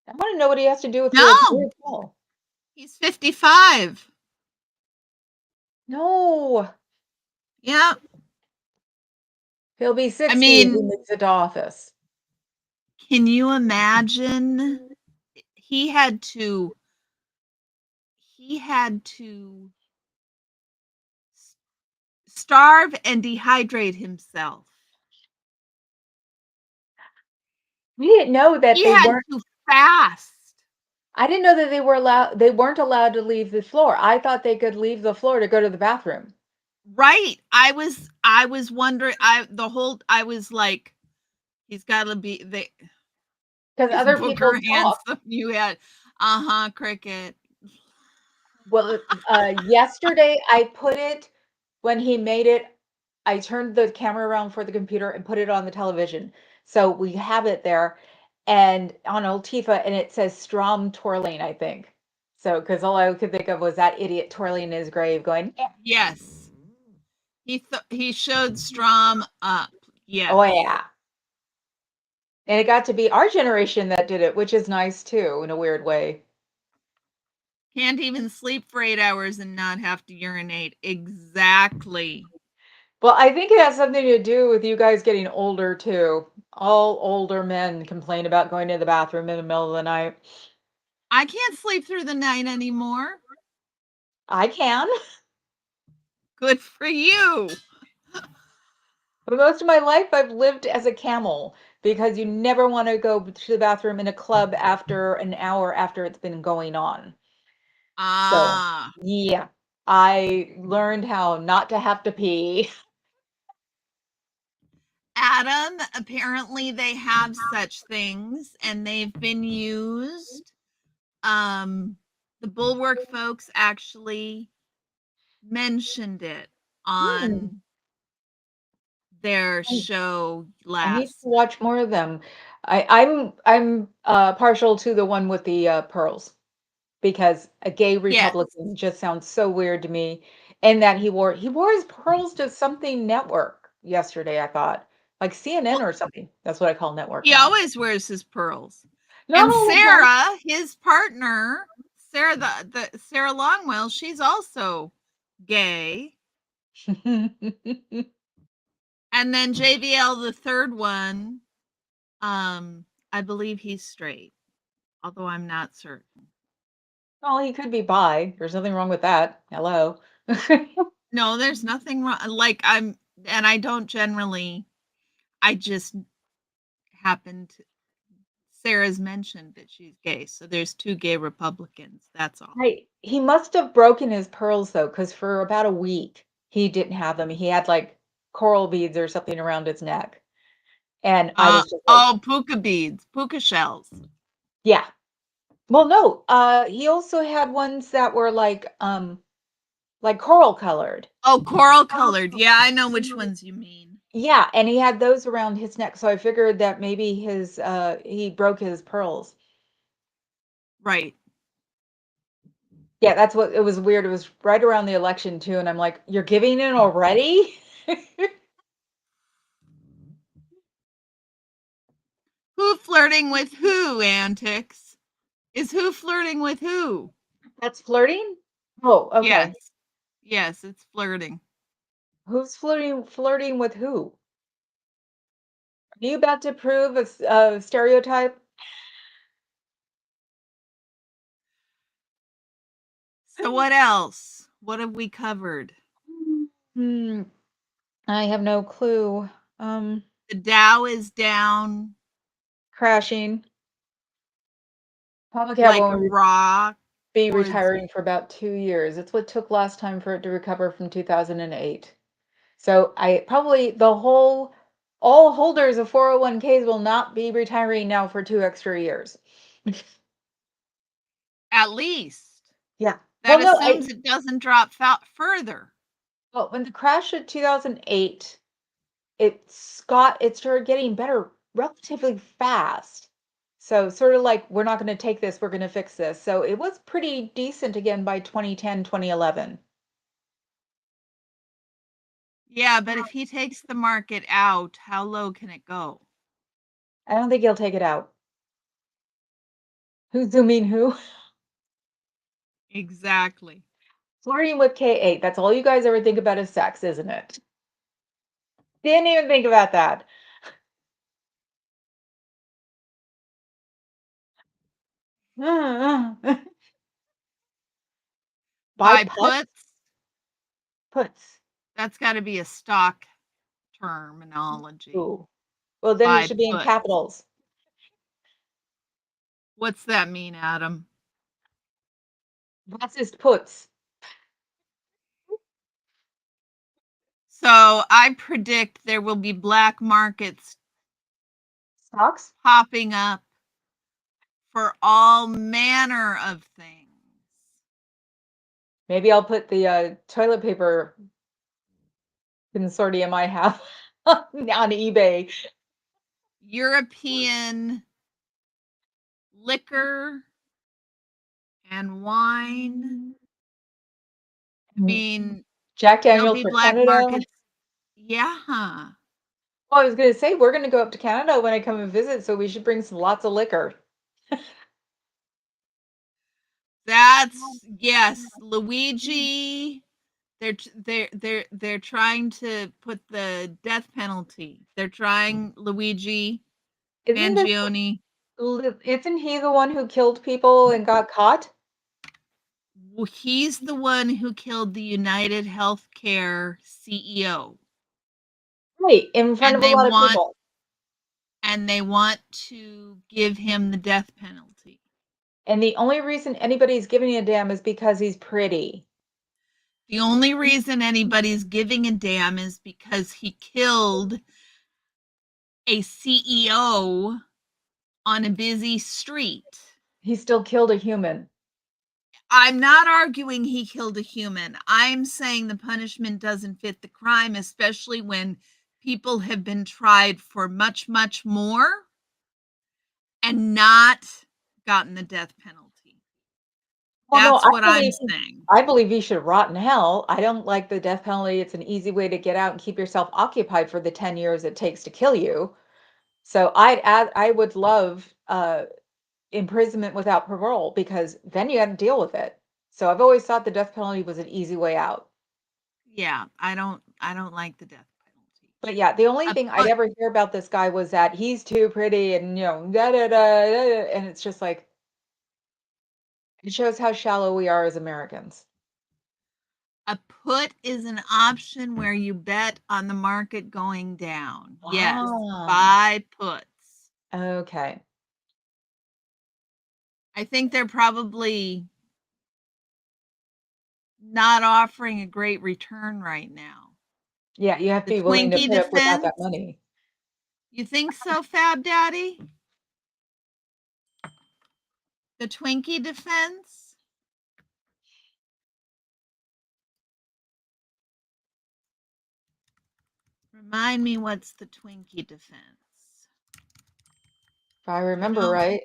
I want to know what he has to do with No, Paul. he's 55. No, Yeah. he'll be I 60 if he mean, moves into office. can you imagine? He had to he had to starve and dehydrate himself. We didn't know that He they had weren't. to fast. I didn't know that they weren't allowed to leave the floor. I thought they could leave the floor to go to the bathroom. Right. I was wondering I was like he's got to be Because is other Booker people talk. handsome you had. Uh-huh, cricket. Well, yesterday I put it when he made it. I turned the camera around for the computer and put it on the television. So we have it there and on Oldtifa, and it says Strom twirling, I think. So, because all I could think of was that idiot twirling in his grave going, "Yeah." Yes. He showed Strom up. Oh, Yes. yeah. And it got to be our generation that did it, which is nice too, in a weird way. Can't even sleep for 8 hours and not have to urinate. Exactly. Well, I think it has something to do with you guys getting older too. All older men complain about going to the bathroom in the middle of the night. I can't sleep through the night anymore. I can. Good for you. But most of my life, I've lived as a camel because you never want to go to the bathroom in a club after an hour after it's been going on. So, Ah. yeah, I learned how not to have to pee. Adam, apparently they have such things and they've been used. The Bulwark folks actually mentioned it on their show I need to last night. watch more of them. I'm partial to the one with the pearls because a gay Yes. Republican just sounds so weird to me. And that he wore his pearls to something network yesterday, I thought. Like CNN Well, or something. That's what I call network he now. always wears his pearls. Not And all the time. Sarah, his partner, Sarah the Sarah Longwell, she's also gay. And then JVL, the third one, I believe he's straight, although I'm not certain. Well, he could be bi. There's nothing wrong with that. Hello. No, there's nothing wrong. Like I don't generally. I just happened to. Sarah's mentioned that she's gay, so there's two gay Republicans. That's all. Right. He must have broken his pearls though, because for about a week he didn't have them. He had like coral beads or something around his neck. And I was just like, Puka beads, puka shells. yeah. Well, no, he also had ones that were like coral colored. Oh, coral colored. Yeah, I know which ones you mean. Yeah, and he had those around his neck, so I figured that maybe he broke his pearls. Right. Yeah, that's what it was weird. It was right around the election too, and I'm like, "You're giving in already?" Who flirting with who, antics? Is who flirting with who? That's flirting? Oh, okay. Yes. Yes, it's flirting. Who's flirting with who? Are you about to prove a stereotype? So what else? What have we covered? Hmm, I have no clue. The Dow is down Crashing. Public like a won't rock. be Towards retiring for about 2 years. It's what took last time for it to recover from 2008. So I probably all holders of 401ks will not be retiring now for 2 extra years. at least. Yeah. That Well, no, assumes it doesn't drop further. well, when the crash of 2008, it started getting better relatively fast. So sort of like we're not going to take this, we're going to fix this. So it was pretty decent again by 2010, 2011. Yeah, but if he takes the market out, how low can it go? I don't think he'll take it out. Who's zooming who? Exactly. Flirting with K8. That's all you guys ever think about is sex, isn't it? Didn't even think about that. Buy Buy putts? puts, Puts. that's got to be a stock terminology. Ooh. Well, then it Buy should be in puts. capitals. What's that mean, Adam? That's just puts. So I predict there will be black markets Stocks? popping up for all manner of things. Maybe I'll put the toilet paper consortium I have on eBay. European liquor and wine. I mean, Jack there'll Daniels be for black Canada. markets. Yeah. Well, I was going to say, we're going to go up to Canada when I come and visit, so we should bring lots of liquor. That's yes, Luigi. They're trying to put the death penalty. They're trying Luigi Isn't this, Mangione. isn't he the one who killed people and got caught? Well, he's the one who killed the United Healthcare CEO. Right, in front And of a lot of people. they want to give him the death penalty. And the only reason anybody's giving a damn is because he's pretty. The only reason anybody's giving a damn is because he killed a CEO on a busy street. He still killed a human. I'm not arguing he killed a human. I'm saying the punishment doesn't fit the crime, especially when people have been tried for much, much more and not gotten the death penalty. Well, no, That's what I'm saying. I believe he should rot in hell. I don't like the death penalty. It's an easy way to get out and keep yourself occupied for the 10 years it takes to kill you. So I would love imprisonment without parole because then you got to deal with it. So I've always thought the death penalty was an easy way out. Yeah, I don't like the death penalty. But yeah, the only thing I'd But ever hear about this guy was that he's too pretty and da da da, da, da, and it's just like it shows how shallow we are as Americans. a put is an option where you bet on the market going down. Yes, Ah, buy puts. okay. I think they're probably not offering a great return right now. Yeah, you have to The be willing to Twinkie put up without that defense? money. You think so, Fab Daddy? The Twinkie defense? Remind me what's the Twinkie defense? If I remember No. right,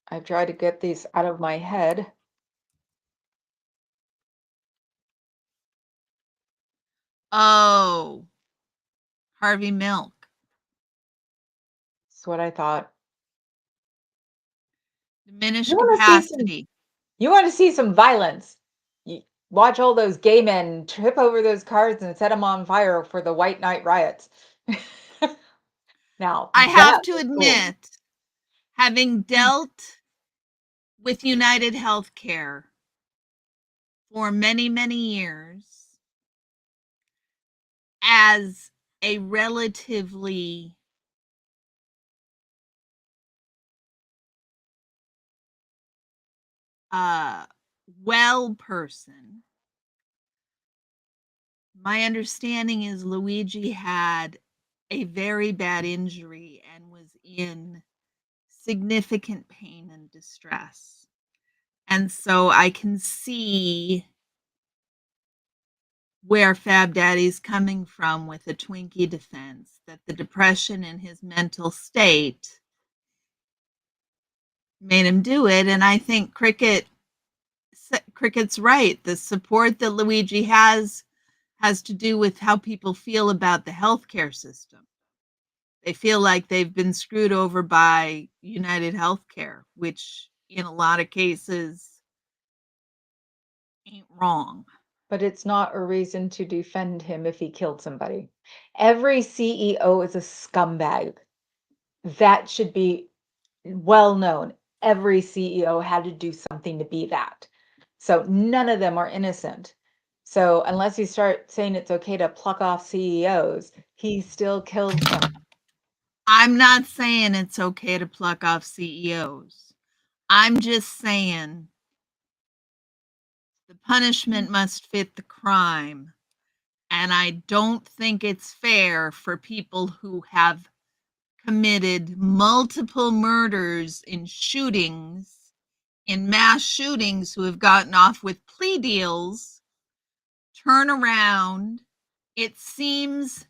I've tried to get these out of my head. Oh, Harvey Milk. That's what I thought. Diminished You want to see some capacity. you want to see some violence. You watch all those gay men trip over those cars and set them on fire for the White Night riots. Now, I that have to was cool. admit, having dealt with United Healthcare for many, many years as a relatively uh, well person, my understanding is Luigi had a very bad injury and was in significant pain and distress. And so I can see where Fab Daddy's coming from with the Twinkie defense, that the depression in his mental state made him do it. And I think Cricket's right. The support that Luigi has to do with how people feel about the healthcare system. They feel like they've been screwed over by United Healthcare, which in a lot of cases ain't wrong. But it's not a reason to defend him if he killed somebody. Every CEO is a scumbag. That should be well known. Every CEO had to do something to be that. So none of them are innocent. So unless you start saying it's okay to pluck off CEOs, he still kills them. I'm not saying it's okay to pluck off CEOs. I'm just saying the punishment must fit the crime. And I don't think it's fair for people who have committed multiple murders in shootings, in mass shootings, who have gotten off with plea deals, turn around. It seems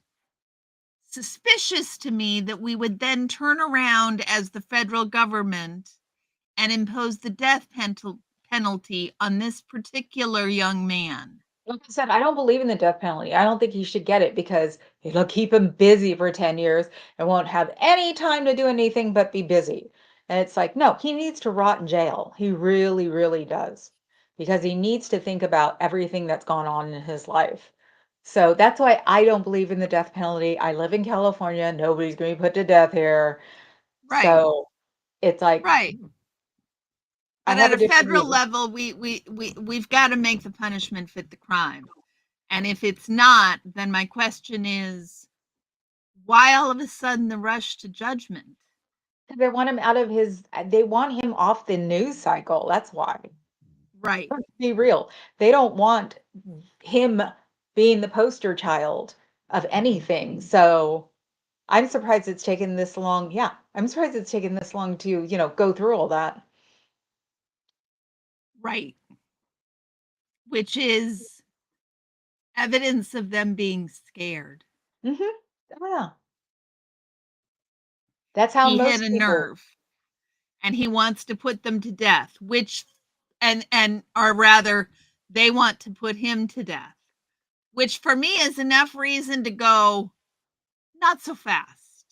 suspicious to me that we would then turn around as the federal government and impose the death penalty on this particular young man. Like I said, I don't believe in the death penalty. I don't think he should get it because it'll keep him busy for 10 years and won't have any time to do anything but be busy. And it's like, no, he needs to rot in jail. He really, really does. Because he needs to think about everything that's gone on in his life. So that's why I don't believe in the death penalty. I live in California. Nobody's going to be put to death here. Right, So it's like, right. I But have at a a different federal reason. level, we've got to make the punishment fit the crime. And if it's not, then my question is, why all of a sudden the rush to judgment? They want him out of they want him off the news cycle. That's why. Right. Let's be real. They don't want him being the poster child of anything. So I'm surprised it's taken this long. Yeah, I'm surprised it's taken this long to, go through all that. Right. Which is evidence of them being scared. Oh, yeah. That's how He hit most a people. nerve and he wants to put them to death, which, or rather, they want to put him to death, which for me is enough reason to go, not so fast.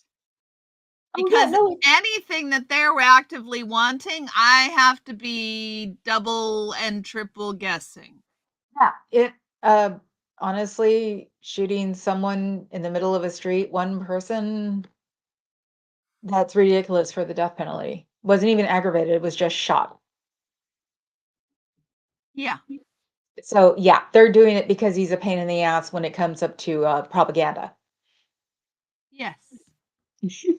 Oh, yeah, Because no, anything that they're actively wanting, I have to be double and triple guessing. yeah. Honestly, shooting someone in the middle of a street, one person, that's ridiculous for the death penalty. Wasn't even aggravated, it was just shot. Yeah. So, yeah, they're doing it because he's a pain in the ass when it comes up to propaganda. Yes.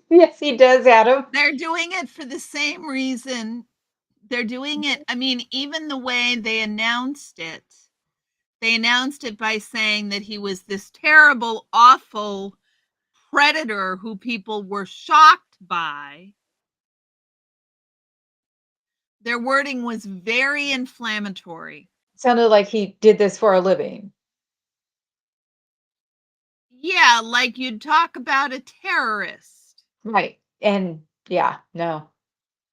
Yes, he does, Adam. They're doing it for the same reason. They're doing it, I mean, even the way they announced it by saying that he was this terrible, awful predator who people were shocked by. Their wording was very inflammatory. Sounded like he did this for a living. Yeah, like you'd talk about a terrorist. Right. And yeah, no.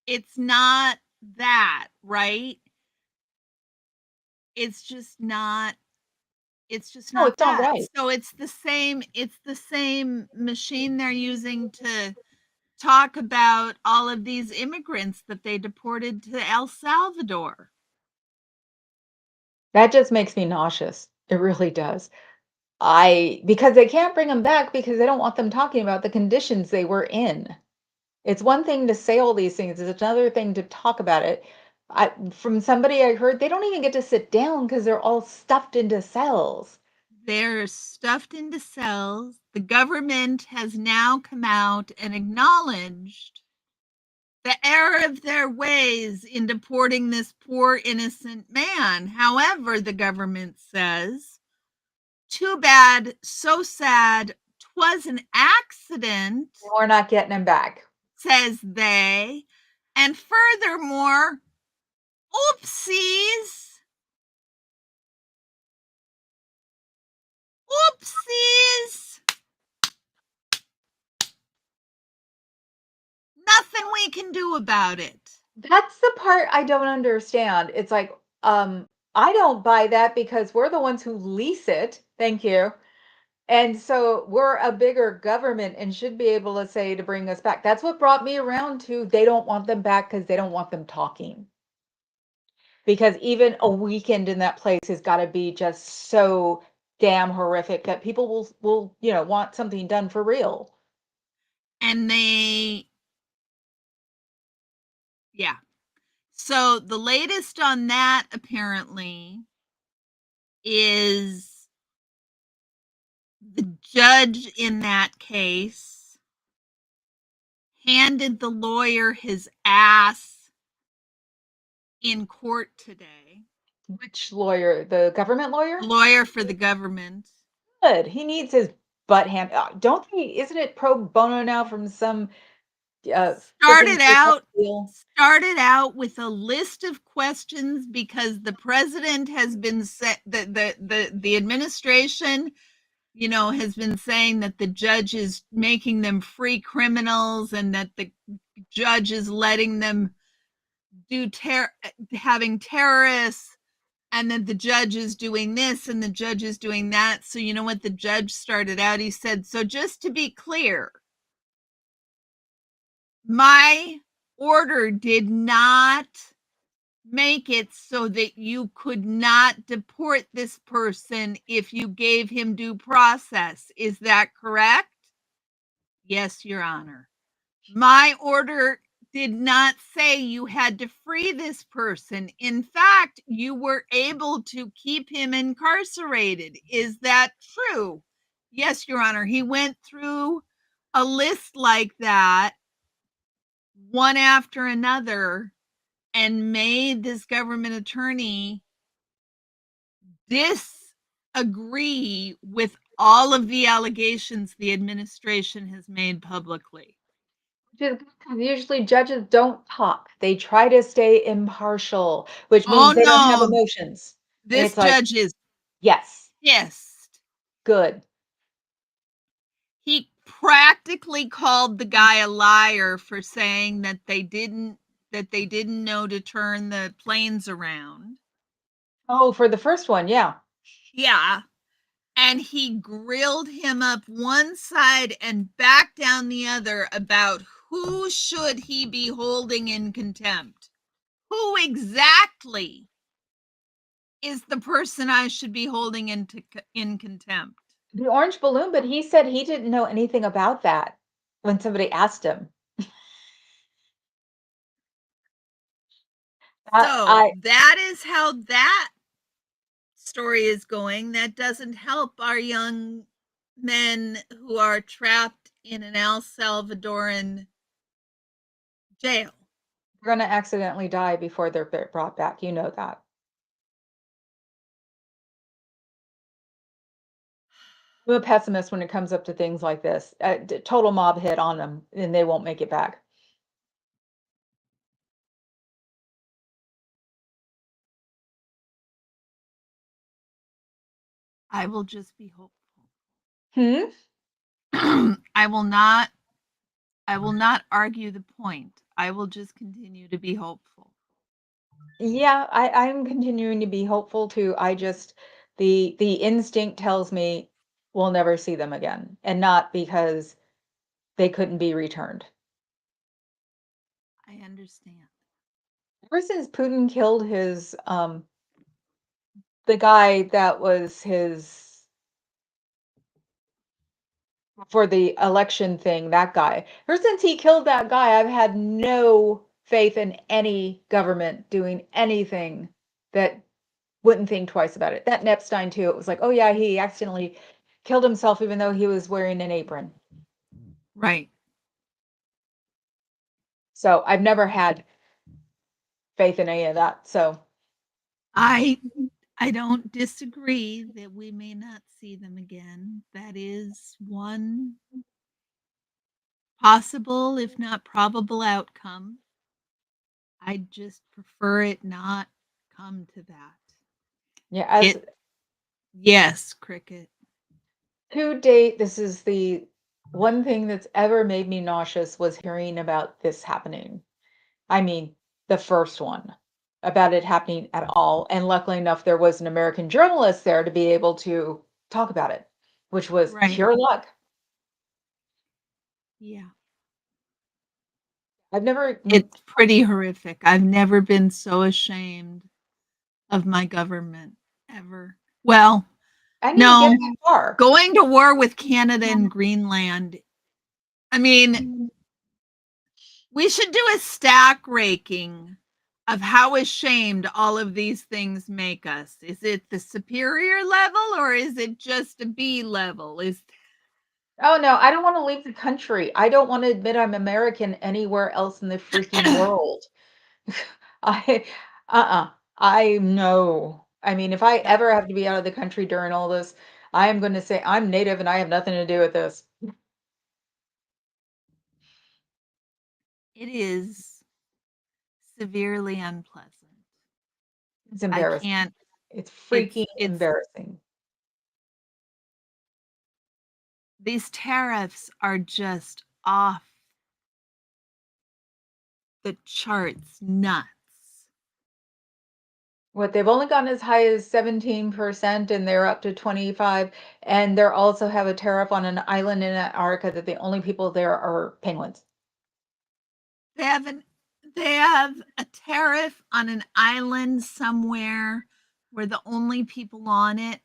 It's not that, right? It's just not No, it's not that. right. So it's the same machine they're using to talk about all of these immigrants that they deported to El Salvador. That just makes me nauseous. It really does. Because they can't bring them back because they don't want them talking about the conditions they were in. It's one thing to say all these things, it's another thing to talk about it. From somebody I heard, they don't even get to sit down because they're all stuffed into cells. They're stuffed into cells. The government has now come out and acknowledged the error of their ways in deporting this poor innocent man. However, the government says, too bad, so sad, 'twas an accident, We're not getting them back. says they. And furthermore, oopsies, oopsies, nothing we can do about it. That's the part I don't understand. It's like, I don't buy that because we're the ones who lease it. Thank you. And so we're a bigger government and should be able to say to bring us back. That's what brought me around to they don't want them back because they don't want them talking. Because even a weekend in that place has got to be just so damn horrific that people will want something done for real. And yeah. So the latest on that apparently is the judge in that case handed the lawyer his ass in court today. Which lawyer? The government lawyer? Lawyer for the government. Good. He needs his butt hand. Don't they? Isn't it pro bono now from some Started freaking out deal? with a list of questions because the president has been set the administration has been saying that the judge is making them free criminals and that the judge is letting them having terrorists, and then the judge is doing this and the judge is doing that. So you know what the judge started out? He said, so just to be clear, my order did not make it so that you could not deport this person if you gave him due process. Is that correct? Yes, Your Honor. My order did not say you had to free this person. In fact, you were able to keep him incarcerated. Is that true? Yes, Your Honor. He went through a list like that, one after another, and made this government attorney disagree with all of the allegations the administration has made publicly. Usually judges don't talk. They try to stay impartial, which Oh means they don't have no, emotions. And this it's like, judge is yes, pissed. good. He practically called the guy a liar for saying that they didn't know to turn the planes around. Oh, for the first one, yeah. Yeah. And he grilled him up one side and back down the other about who should he be holding in contempt. Who exactly is the person I should be holding in contempt? The orange balloon, but he said he didn't know anything about that when somebody asked him. So that is how that story is going. That doesn't help our young men who are trapped in an El Salvadoran jail. They're gonna accidentally die before they're brought back. You know that. I'm a pessimist when it comes up to things like this. Total mob hit on them, and they won't make it back. I will just be hopeful. Hmm? I will not argue the point. I will just continue to be hopeful. Yeah, I'm continuing to be hopeful too. I just the instinct tells me we'll never see them again, and not because they couldn't be returned. I understand. Ever since Putin killed his the guy that was his for the election thing, that guy. Ever since he killed that guy, I've had no faith in any government doing anything that wouldn't think twice about it. That Epstein too, it was like, oh yeah, he accidentally killed himself even though he was wearing an apron. Right. So I've never had faith in any of that. So I don't disagree that we may not see them again. That is one possible, if not probable, outcome. I just prefer it not come to that. yeah, as Yes, cricket. to date, this is the one thing that's ever made me nauseous was hearing about this happening. I mean, the first one about it happening at all. And luckily enough, there was an American journalist there to be able to talk about it, which was Right. pure luck. Yeah. I've never, It's pretty horrific. I've never been so ashamed of my government ever. Well, I didn't even get no, that far. going to war with Canada and Greenland. I mean, we should do a stack ranking of how ashamed all of these things make us. Is it the superior level or is it just a B level? Oh no, I don't want to leave the country. I don't want to admit I'm American anywhere else in the freaking world. I, I know. I mean, if I Yeah, ever have to be out of the country during all this, I am going to say I'm native and I have nothing to do with this. it is severely unpleasant. It's I embarrassing. can't It's freaking it's embarrassing. these tariffs are just off the charts nuts. What they've only gone as high as 17% and they're up to 25. And they're also have a tariff on an island in Antarctica that the only people there are penguins. They have they have a tariff on an island somewhere where the only people on it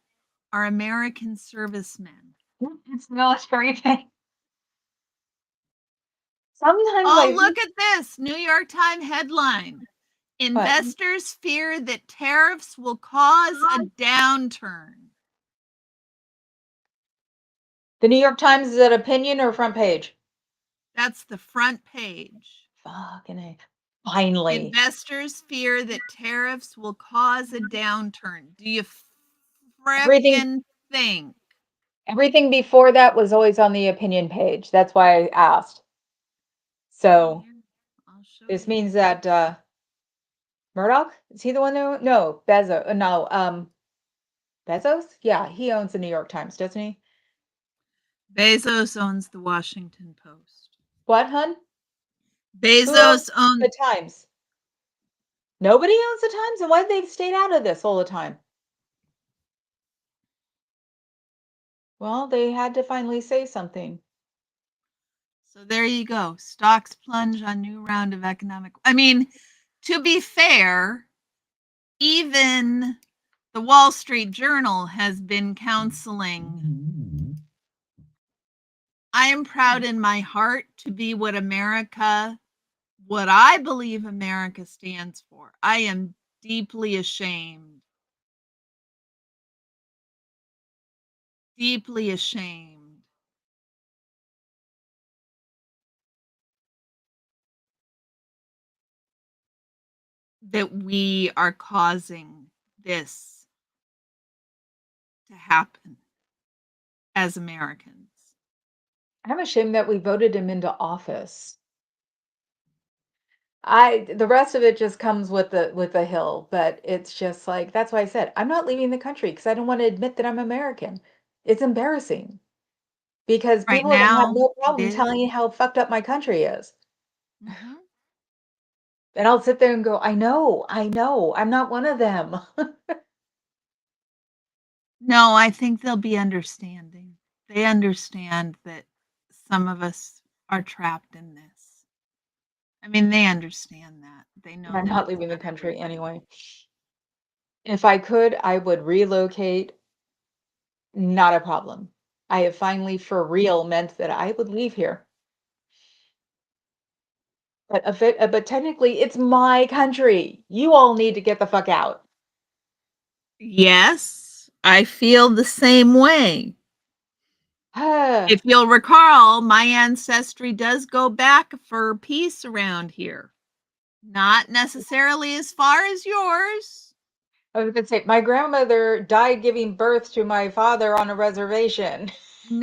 are American servicemen. It's military thing. Sometimes Oh, I look think, at this New York Times headline. but Investors fear that tariffs will cause a downturn. the New York Times is that opinion or front page? That's the front page. Fucking A. Finally. Investors fear that tariffs will cause a downturn. Do you Everything frickin' think? Everything before that was always on the opinion page. That's why I asked. See So here? I'll show this you. means that Murdoch, is he the one who no, Bezos. No, Bezos? Yeah, he owns the New York Times, doesn't he? Bezos owns the Washington Post. What, hun? Who owns Bezos owns the Times? Nobody owns the Times, and why have they stayed out of this all the time? Well, they had to finally say something. So there you go. Stocks plunge on new round of economic. I mean, to be fair, even the Wall Street Journal has been counseling. I am proud in my heart to be what I believe America stands for. I am deeply ashamed deeply ashamed that we are causing this to happen as Americans. I'm ashamed that we voted him into office. The rest of it just comes with the hill, but it's just like that's why I said I'm not leaving the country because I don't want to admit that I'm American. It's embarrassing because Right people are gonna have now, no it problem is. telling you how fucked up my country is. Mhm. And I'll sit there and go, I know, I'm not one of them. No, I think they'll be understanding. They understand that some of us are trapped in this. I mean, they understand that. They know I'm that not it's leaving the not country everybody. anyway. If I could, I would relocate, not a problem. I have finally for real meant that I would leave here. But technically, it's my country. You all need to get the fuck out. Yes, I feel the same way. Ah, If you'll recall, my ancestry does go back for peace around here. Not necessarily as far as yours. I was gonna say, my grandmother died giving birth to my father on a reservation.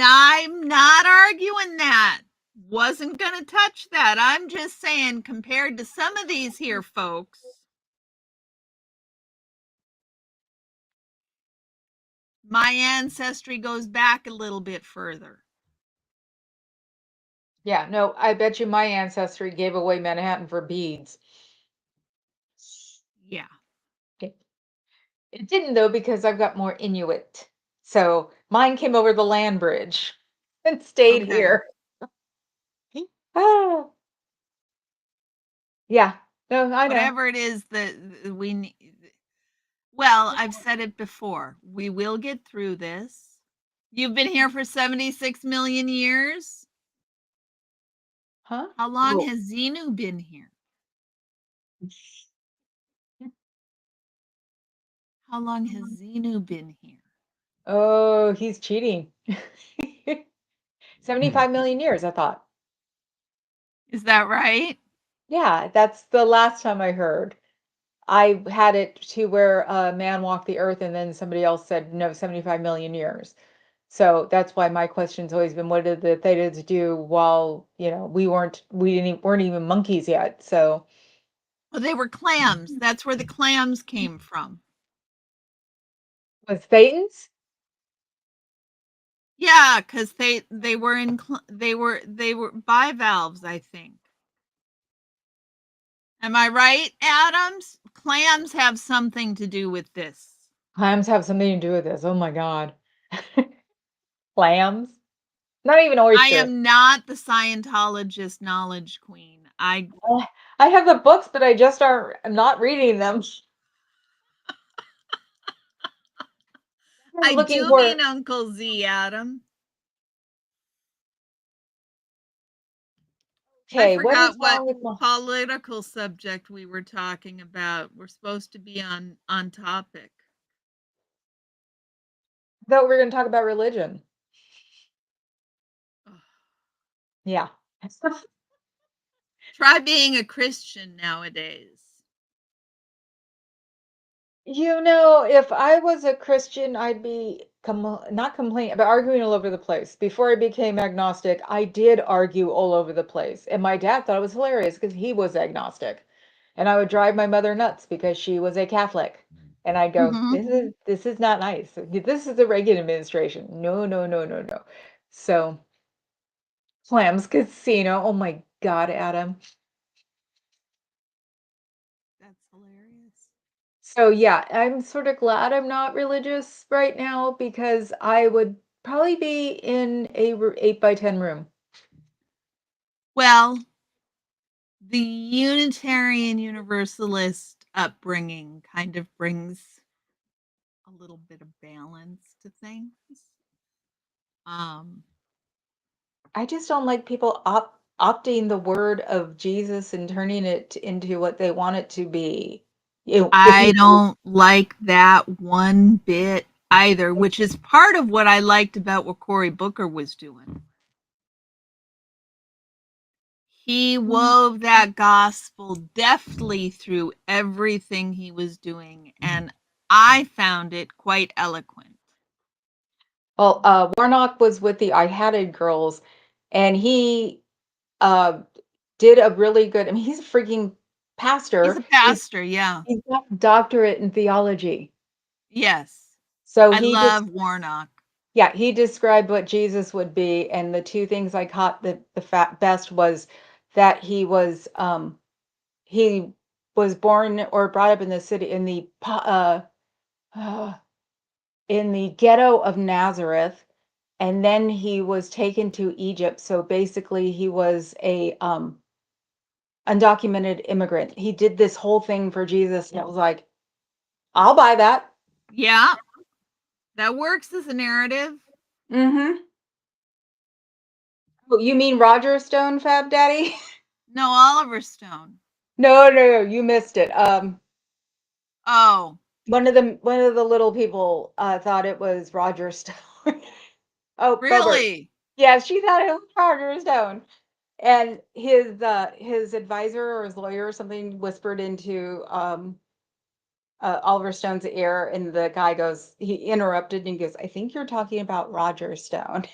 I'm not arguing that. Wasn't going to touch that. I'm just saying, compared to some of these here folks, my ancestry goes back a little bit further. Yeah, no, I bet you my ancestry gave away Manhattan for beads. Yeah. It it didn't though because I've got more Inuit. So mine came over the land bridge and stayed Okay. here. Ah, yeah. No, I know. Whatever it is that we need. Well, I've said it before. We will get through this. You've been here for 76 million years. Huh? How long Oh. has Xenu been here? How long has Xenu been here? Oh, he's cheating. 75 million years, I thought. Is that right? Yeah, that's the last time I heard. I had it to where a man walked the earth and then somebody else said no, 75 million years. So that's why my question's always been what did the Thetas do while, weren't even monkeys yet. So Well, they were clams. That's where the clams came from. was Thetans? Yeah, because they were in they were bivalves, I think. Am I right, Adams? Clams have something to do with this. Clams have something to do with this. Oh my God. Clams? Not even I oysters. am not the Scientologist knowledge queen. Oh, I have the books, but I'm not reading them. I'm I looking do for mean Uncle Z, Adam. I okay, what is forgot what wrong with my political subject we were talking about. We're supposed to be on topic. I thought we were gonna talk about religion. Ugh. Yeah. Try being a Christian nowadays. If I was a Christian, I'd be not complaining, but arguing all over the place. Before I became agnostic, I did argue all over the place. And my dad thought it was hilarious because he was agnostic. And I would drive my mother nuts because she was a Catholic. And I'd go, Mhm. this is not nice. This is the Reagan administration. No, no, no, no, no. So, Clams Casino. Oh my God, Adam. That's hilarious. So yeah, I'm sort of glad I'm not religious right now because I would probably be in a 8 by 10 room. Well, the Unitarian Universalist upbringing kind of brings a little bit of balance to things. Um, I just don't like people opting the word of Jesus and turning it into what they want it to be. If I you don't like that one bit either, which is part of what I liked about what Cory Booker was doing. He wove that gospel deftly through everything he was doing, and I found it quite eloquent. well, Warnock was with the I Hatted girls, and he uh did a really good. I mean, he's a freaking He's pastor. a pastor, yeah. He's got a doctorate in theology. Yes. So I he just love Warnock. Yeah, he described what Jesus would be, and the two things I caught the best was that he was born or brought up in the city uh, in the ghetto of Nazareth, and then he was taken to Egypt. So basically, he was a undocumented immigrant. He did this whole thing for Jesus, and it was like, I'll buy that. Yeah, that works as a narrative. Mm-hmm. Oh, you mean Roger Stone, Fab Daddy? No, Oliver Stone. No, no, no, you missed it. Oh, One of the little people thought it was Roger Stone. Oh, Bobert. really? Yeah, she thought it was Roger Stone. And his advisor or his lawyer or something whispered into Oliver Stone's ear, and the guy goes, he interrupted and he goes, I think you're talking about Roger Stone.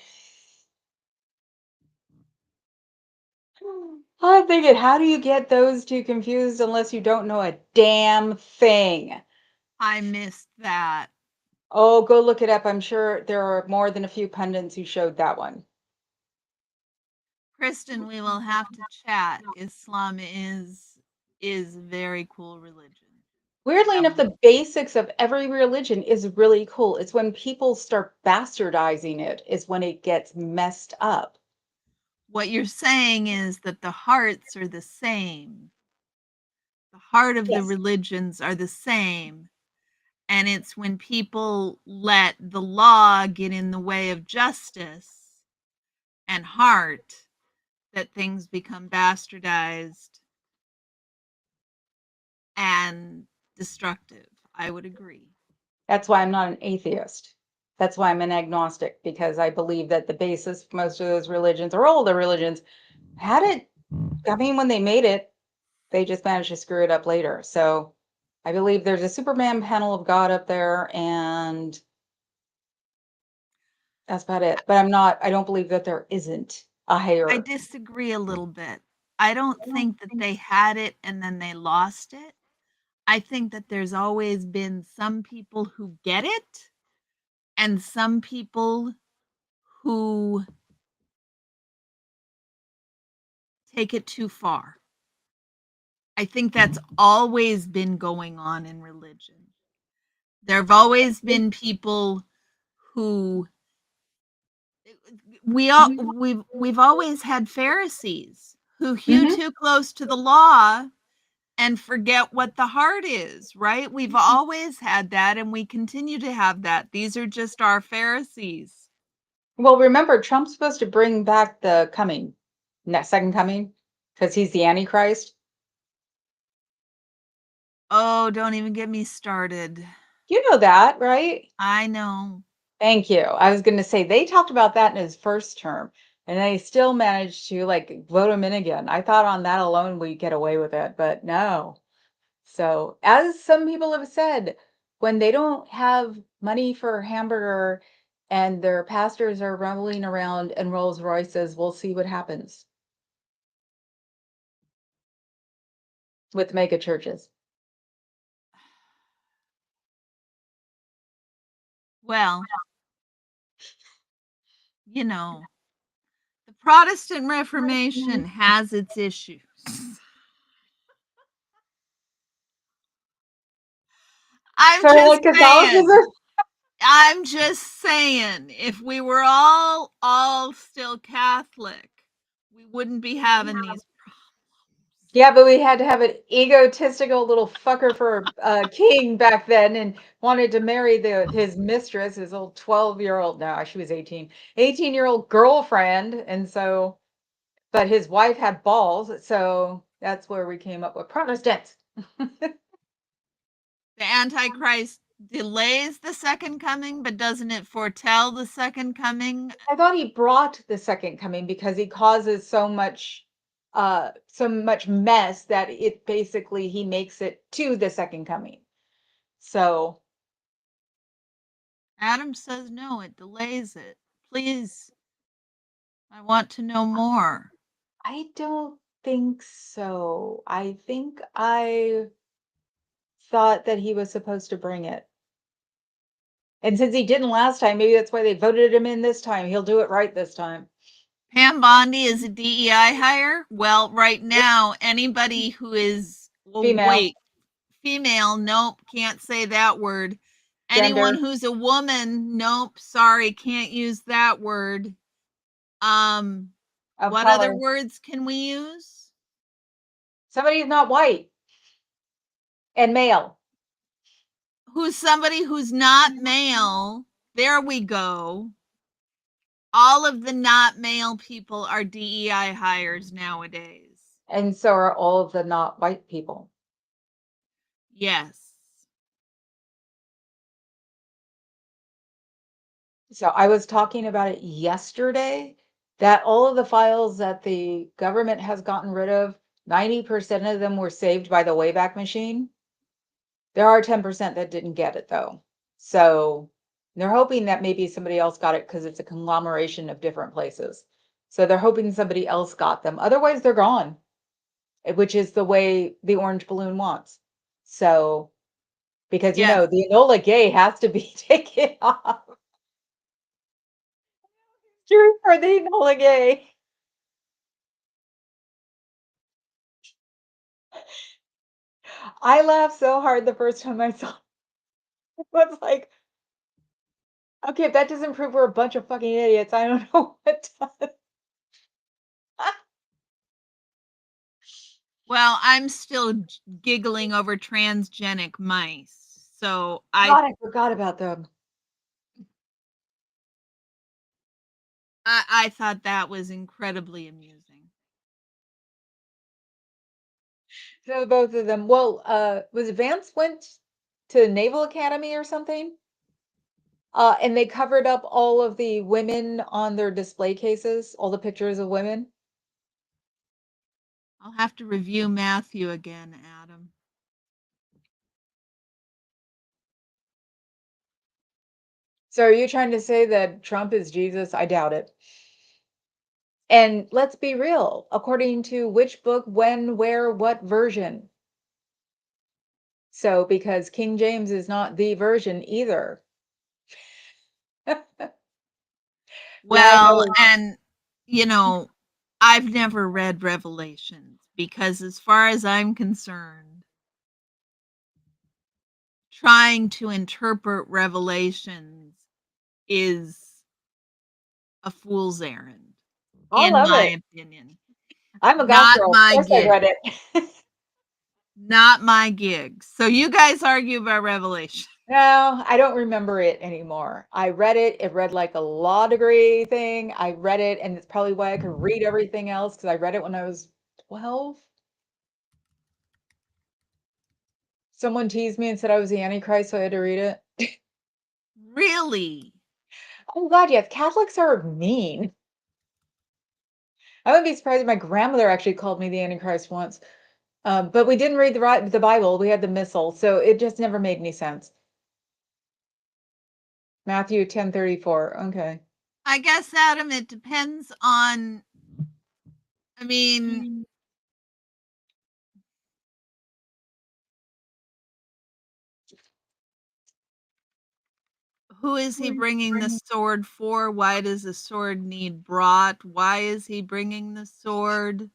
I'm thinking, how do you get those two confused unless you don't know a damn thing? I missed that. Oh, go look it up. I'm sure there are more than a few pundits who showed that one. Kristen, we will have to chat. Islam is a very cool religion. I Weirdly have enough, the basics of every religion is really cool. It's when people start bastardizing it is when it gets messed up. what you're saying is that the hearts are the same. The heart of the Yes. religions are the same. And it's when people let the law get in the way of justice and heart that things become bastardized and destructive. I would agree. That's why I'm not an atheist. That's why I'm an agnostic, because I believe that the basis of most of those religions, or all the religions, had it. I mean, when they made it, they just managed to screw it up later. So I believe there's a Superman panel of God up there, and that's about it. But I don't believe that there isn't a I higher. disagree a little bit. I don't think that they had it and then they lost it. I think that there's always been some people who get it and some people who take it too far. I think that's always been going on in religion. There have always been people who we've always had Pharisees who hew Mhm. too close to the law and forget what the heart is, right? We've always had that and we continue to have that. These are just our Pharisees. Well, remember, Trump's supposed to bring back the next second coming, because he's the Antichrist. Oh, don't even get me started. You know that, right? I know. Thank you. I was going to say they talked about that in his first term, and they still managed to like vote him in again. I thought on that alone we'd get away with it, but no. So, as some people have said, when they don't have money for a hamburger and their pastors are rumbling around in Rolls Royces, we'll see what happens with mega churches. Well, you know, the Protestant Reformation has its issues. I'm Sort of just like saying. Catholicism. I'm just saying, if we were all still Catholic, we wouldn't be having these problems. Yeah, but we had to have an egotistical little fucker for king back then, and wanted to marry his mistress, his old 12-year-old. No, she was 18, 18-year-old girlfriend, and so, but his wife had balls, so that's where we came up with Protestants. The Antichrist delays the second coming, but doesn't it foretell the second coming? I thought he brought the second coming because he causes so much mess that it basically he makes it to the second coming. So Adam says no, it delays it. Please, I want to know more. I don't think so. I think I thought that he was supposed to bring it. And since he didn't last time, maybe that's why they voted him in this time. He'll do it right this time. Pam Bondi is a DEI hire? Well, right now, anybody who is, well, Female, wait, female, nope, can't say that word. Anyone gender, who's a woman, nope, sorry, can't use that word. Um, of what other color. words can we use? Somebody who's not white and male. Who's somebody who's not male? There we go. All of the not male people are DEI hires nowadays. And so are all of the not white people. Yes. So I was talking about it yesterday that all of the files that the government has gotten rid of, 90% of them were saved by the Wayback Machine. There are 10% that didn't get it though. So they're hoping that maybe somebody else got it because it's a conglomeration of different places. So they're hoping somebody else got them. Otherwise, they're gone, which is the way the orange balloon wants. So, because Yes. the Enola Gay has to be taken off. True for the Enola Gay. I laughed so hard the first time I saw it. I was like, okay, if that doesn't prove we're a bunch of fucking idiots, I don't know what does. Well, I'm still giggling over transgenic mice. So God, I forgot about them. I thought that was incredibly amusing. So both of them. Well, was Vance went to the Naval Academy or something? And they covered up all of the women on their display cases, all the pictures of women. I'll have to review Matthew again, Adam. So are you trying to say that Trump is Jesus? I doubt it. And let's be real, according to which book, when, where, what version? So because King James is not the version either. But I Well, know. and I've never read Revelations because as far as I'm concerned, trying to interpret Revelations is a fool's errand, I in love my it. opinion. I'm a goth Not girl. Of my course I gig. read it. Not my gig. So you guys argue about Revelation. No, I don't remember it anymore. I read it. It read like a law degree thing. I read it, and it's probably why I could read everything else because I read it when I was 12. Someone teased me and said I was the Antichrist, so I had to read it. Really? Oh God, yes, Catholics are mean. I wouldn't be surprised if my grandmother actually called me the Antichrist once. But we didn't read the Bible. We had the Missal, so it just never made any sense. Matthew 10:34. Okay. I guess, Adam, it depends on, I mean, who is he bringing the sword for? Why does the sword need brought? Why is he bringing the sword?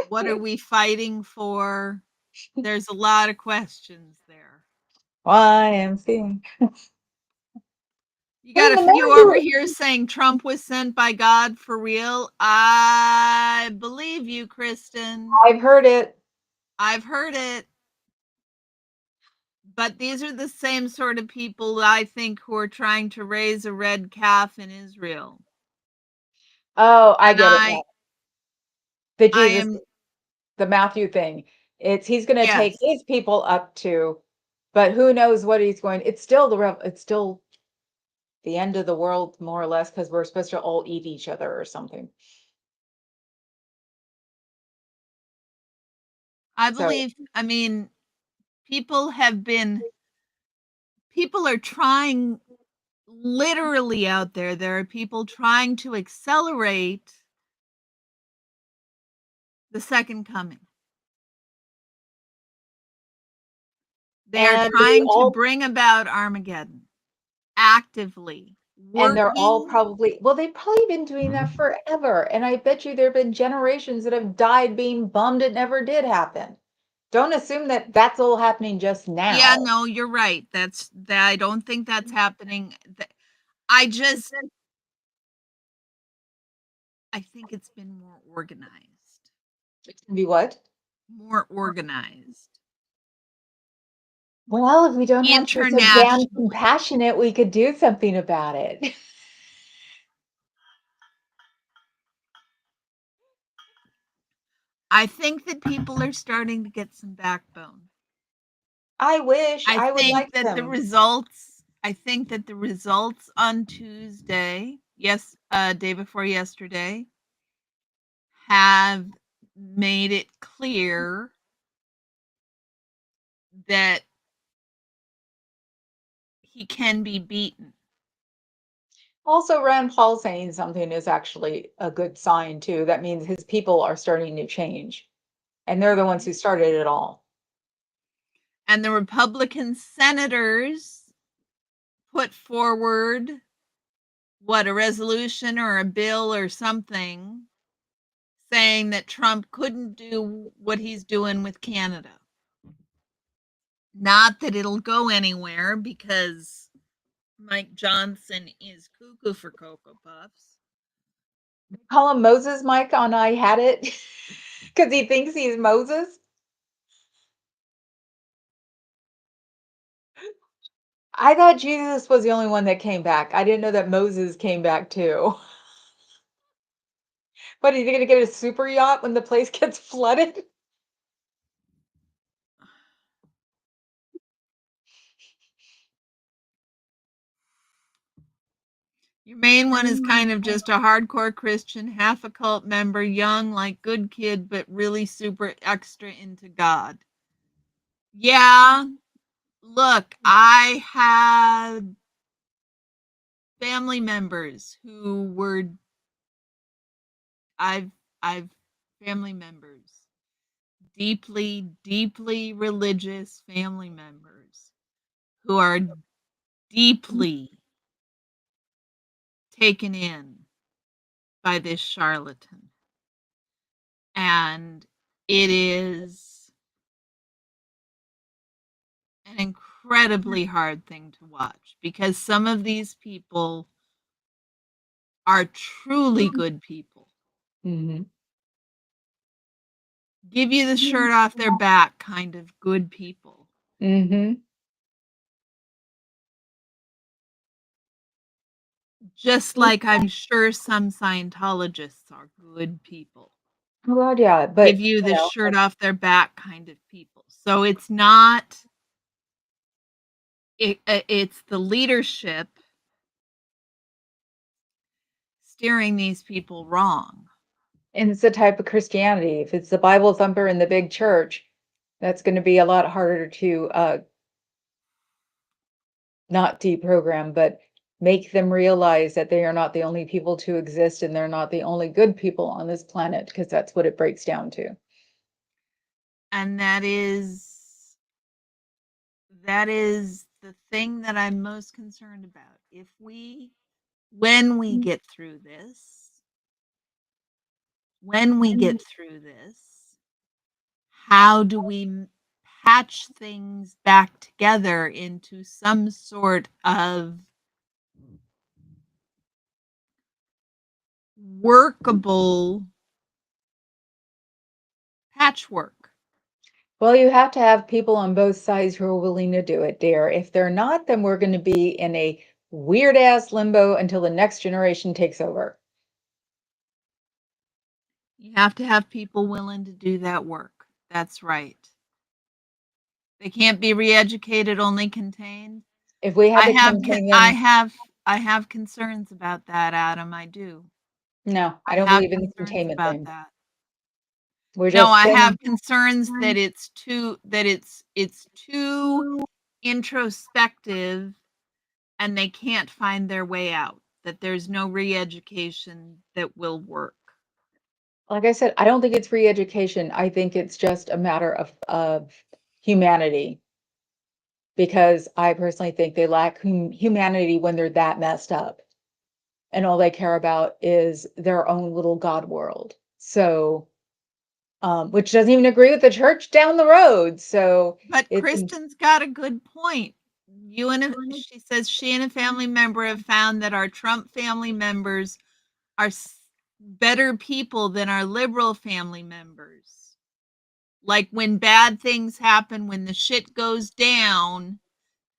What are we fighting for? There's a lot of questions there. YMCA. You Hey, got a the few over Matthew. here saying Trump was sent by God for real. I believe you, Kristen. I've heard it. I've heard it. But these are the same sort of people I think who are trying to raise a red calf in Israel. Oh, I And get it now. The I Jesus, am, the Matthew thing. He's going to take yes, his people up to, but who knows what he's going. It's still it's still the end of the world, more or less, because we're supposed to all eat each other or something. I So, believe, I mean, people are trying literally out there. There are people trying to accelerate the second coming. They are and they trying to all, bring about Armageddon actively, and they're all working. probably, well, they've probably been doing that forever. And I bet you there have been generations that have died being bummed it never did happen. Don't assume that that's all happening just Yeah, now. no, you're right. That I don't think that's happening. I just I think it's been more organized. It's gonna be what? More organized. Well, if we don't have to be so damn Internationally. compassionate, we could do something about it. I think that people are starting to get some backbone. I wish I I would think like that the some. results I think that the results on Tuesday, yes, day before yesterday, have made it clear that he can be beaten. Also, Rand Paul saying something is actually a good sign too. That means his people are starting to change, and they're the ones who started it all. And the Republican senators put forward a resolution or a bill or something saying that Trump couldn't do what he's doing with Canada. Not that it'll go anywhere because Mike Johnson is cuckoo for Cocoa Puffs. Call him Moses Mike on I Had It because he thinks he's Moses. I thought Jesus was the only one that came back. I didn't know that Moses came back too. What, are you going to get a super yacht when the place gets flooded? Your main one is kind of just a hardcore Christian, half a cult member, young, like good kid, but really super extra into God. Yeah, look, I had family members who were I've I've family members, deeply religious family members who are deeply taken in by this charlatan. And it is an incredibly hard thing to watch because some of these people are truly good people. Mm-hmm. Give you the shirt off their back kind of good people. Mm-hmm. Just like I'm sure some Scientologists are good people. Oh God, yeah, Give but you you the know, shirt off their back kind of people. So it's not it's the leadership steering these people wrong. and it's the type of Christianity. If it's the Bible thumper in the big church, that's going to be a lot harder to not deprogram, but make them realize that they are not the only people to exist and they're not the only good people on this planet, because that's what it breaks down to. And that is the thing that I'm most concerned about. When we get through this, how do we patch things back together into some sort of workable patchwork? Well, you have to have people on both sides who are willing to do it, dear. If they're not, then we're going to be in a weird ass limbo until the next generation takes over. You have to have people willing to do that work. That's right. They can't be re-educated, only contained. If we had to contain them, I have concerns about that, Adam. I do. no, I I don't have believe in the concerns containment about thing. that. We're No, just I saying, have concerns that it's too introspective and they can't find their way out. That there's no re-education that will work. like I said, I don't think it's re-education. I think it's just a matter of humanity, because I personally think they lack humanity when they're that messed up and all they care about is their own little God world. So, which doesn't even agree with the church down the road. So But it's Kristen's got a good point. She says she and a family member have found that our Trump family members are better people than our liberal family members. Like when bad things happen, when the shit goes down,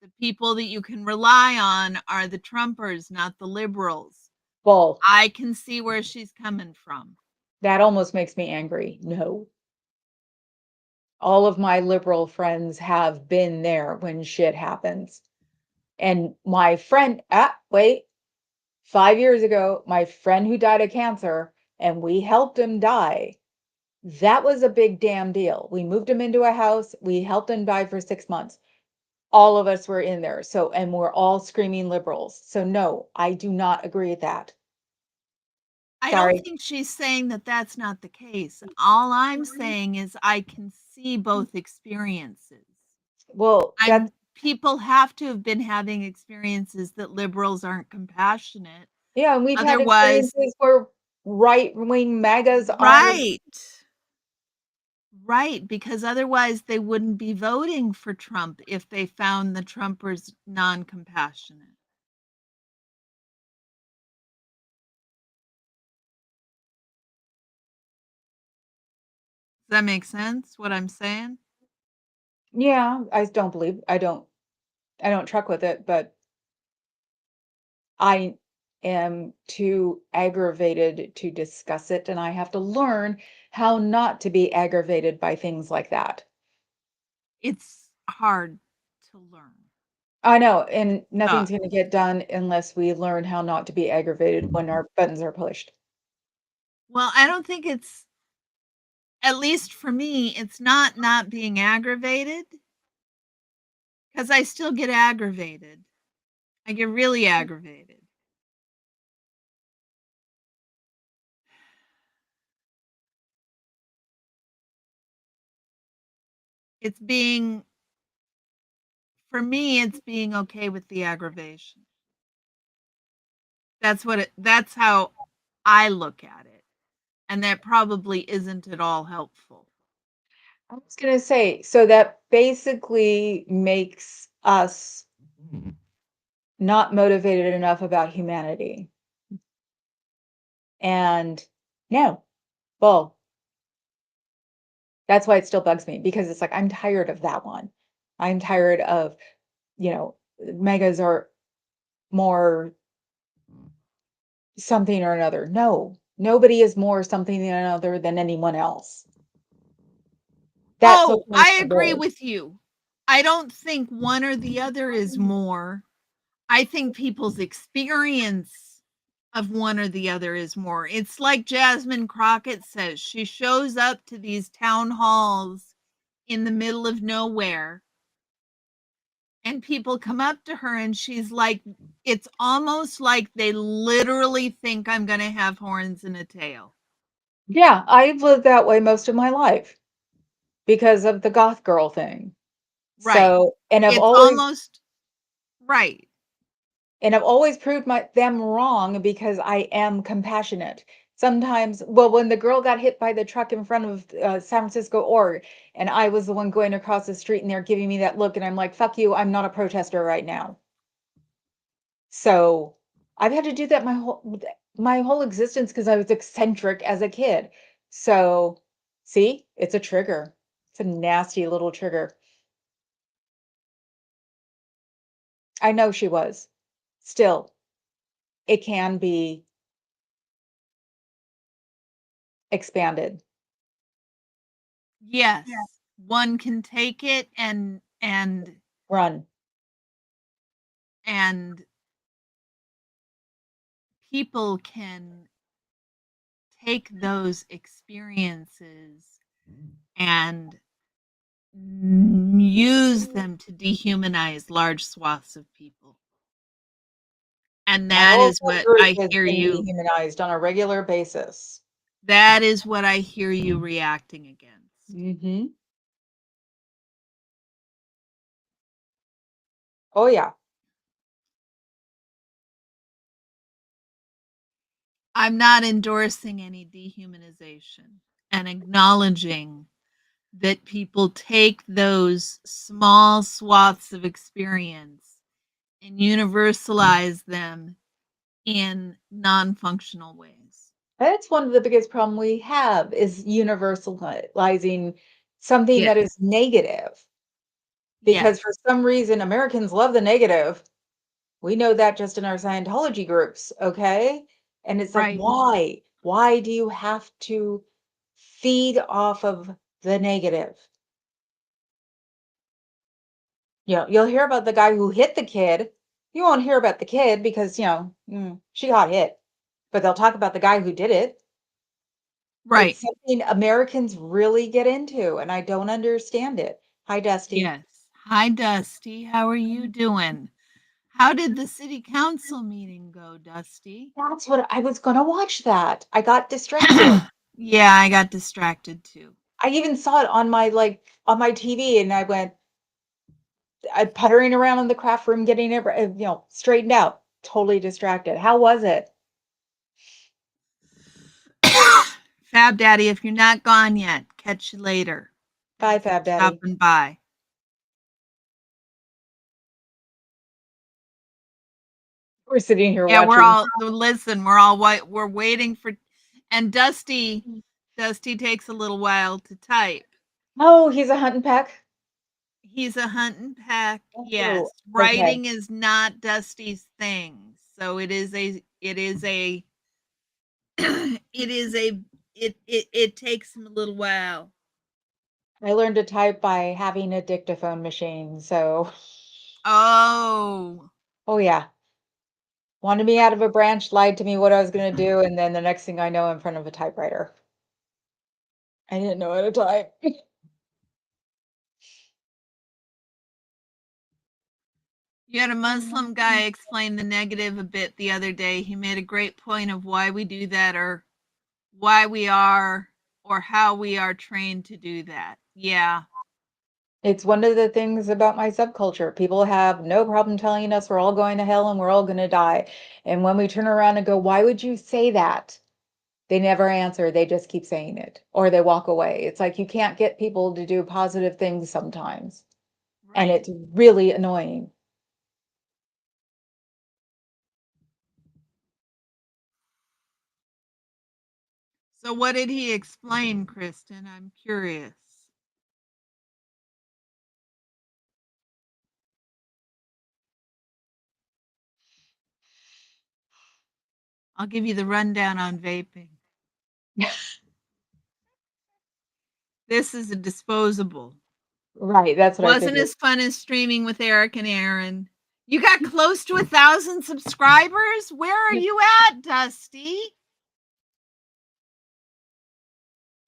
the people that you can rely on are the Trumpers, not the liberals. well, I can see where she's coming from. that almost makes me angry. No. All of my liberal friends have been there when shit happens. And my friend, wait, 5 years ago, my friend who died of cancer, and we helped him die. That was a big damn deal. We moved him into a house. We helped him die for 6 months. All of us were in there. So, and we're all screaming liberals. So, no, I do not agree with that. I don't Sorry. think she's saying that that's not the case. All I'm saying is I can see both experiences. Well, that's, People have to have been having experiences that liberals aren't compassionate. yeah, and we've had Otherwise, experiences where right-wing MAGAs are, right. Right, because otherwise they wouldn't be voting for Trump if they found the Trumpers non-compassionate. Does that make sense, what I'm saying? yeah, I don't truck with it, but I am too aggravated to discuss it, and I have to learn how not to be aggravated by things like that. It's hard to learn. I know, and Uh, nothing's gonna get done unless we learn how not to be aggravated when our buttons are pushed. well, I don't think it's, at least for me, it's not being aggravated, because I still get aggravated. I get really aggravated. It's being, for me, it's being okay with the aggravation. That's how I look at it. And that probably isn't at all helpful. I was gonna say, so that basically makes us not motivated enough about humanity. And no, well, that's why it still bugs me, because it's like I'm tired of that one. I'm tired of, megas are more something or another. No, nobody is more something than another than anyone else. That's Oh, across I the agree board. with you. I don't think one or the other is more. I think people's experience of one or the other is more. It's like Jasmine Crockett says, she shows up to these town halls in the middle of nowhere and people come up to her and she's like, it's almost like they literally think I'm going to have horns and a tail. Yeah, I've lived that way most of my life because of the goth girl thing. Right. So, It's almost right. and I've always proved them wrong because I am compassionate. Sometimes, well, when the girl got hit by the truck in front of San Francisco Org, and I was the one going across the street, and they're giving me that look, and I'm like, "Fuck you! I'm not a protester right now." So I've had to do that my whole existence because I was eccentric as a kid. So, see, it's a trigger. It's a nasty little trigger. I know she was. Still, it can be expanded. Yes. One can take it Run. and people can take those experiences and use them to dehumanize large swaths of people. And My that whole is what group I has hear been you. dehumanized on a regular basis. That is what I hear you reacting against. Mm-hmm. Oh, yeah. I'm not endorsing any dehumanization and acknowledging that people take those small swaths of experience and universalize them in non-functional ways. That's one of the biggest problem we have is universalizing something Yes. that is negative. Because Yes. for some reason, Americans love the negative. We know that just in our Scientology groups, okay? And it's like, Right. why? Why do you have to feed off of the negative? You'll hear about the guy who hit the kid. You won't hear about the kid because, she got hit. But they'll talk about the guy who did it. Right. It's something Americans really get into, and I don't understand it. Hi, Dusty. Yes. Hi, Dusty. How are you doing? How did the city council meeting go, Dusty? That's what I was gonna watch that. I got distracted. Yeah, I got distracted too. I even saw it on my TV, and I puttering around in the craft room getting it, straightened out. Totally distracted. How was it? Fab Daddy, if you're not gone yet, catch you later. Bye, Thanks for Fab Daddy. stopping by. We're sitting here Yeah, watching. listen, we're waiting for, and Dusty takes a little while to type. Oh, he's a hunting pack. He's a hunt and peck. Yes. Oh, okay. Writing is not Dusty's thing. So it is a it takes him a little while. I learned to type by having a dictaphone machine. So, Oh. oh yeah, wanted me out of a branch, lied to me what I was gonna do, and then the next thing I know, in front of a typewriter. I didn't know how to type. You had a Muslim guy explain the negative a bit the other day. He made a great point of why we do that or why we are or how we are trained to do that. Yeah. It's one of the things about my subculture. People have no problem telling us we're all going to hell and we're all going to die. And when we turn around and go, why would you say that? They never answer. They just keep saying it or they walk away. It's like you can't get people to do positive things sometimes. And Right. it's really annoying. So what did he explain, Kristen? I'm curious. I'll give you the rundown on vaping. This is a disposable. Right. That's what I Wasn't figured. as fun as streaming with Eric and Aaron. You got close to 1,000 subscribers? Where are you at, Dusty?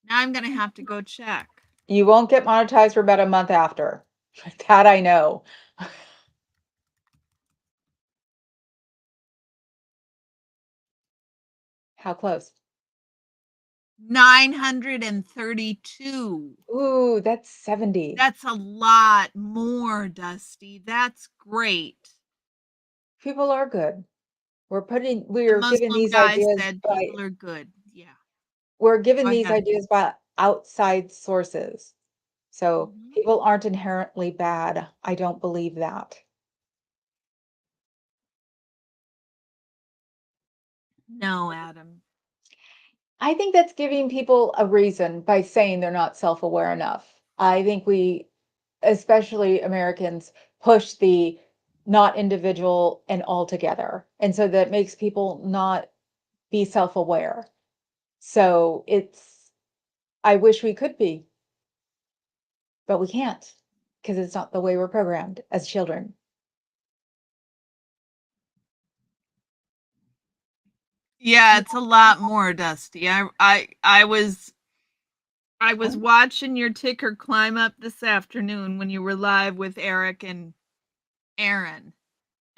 Now I'm going to have to go check. You won't get monetized for about a month after. That I know. How close? 932. Ooh, that's 70. That's a lot more, Dusty. That's great. People are good. We The are given Muslim these guy ideas said by people are good. Yeah, we're given go these ahead. ideas by outside sources. So Mhm. people aren't inherently bad. I don't believe that. No, Adam. I think that's giving people a reason by saying they're not self-aware enough. I think we, especially Americans, push the not individual and all together. And so that makes people not be self-aware. So I wish we could be, but we can't because it's not the way we're programmed as children. Yeah, it's a lot more, Dusty. I was watching your ticker climb up this afternoon when you were live with Eric and Aaron,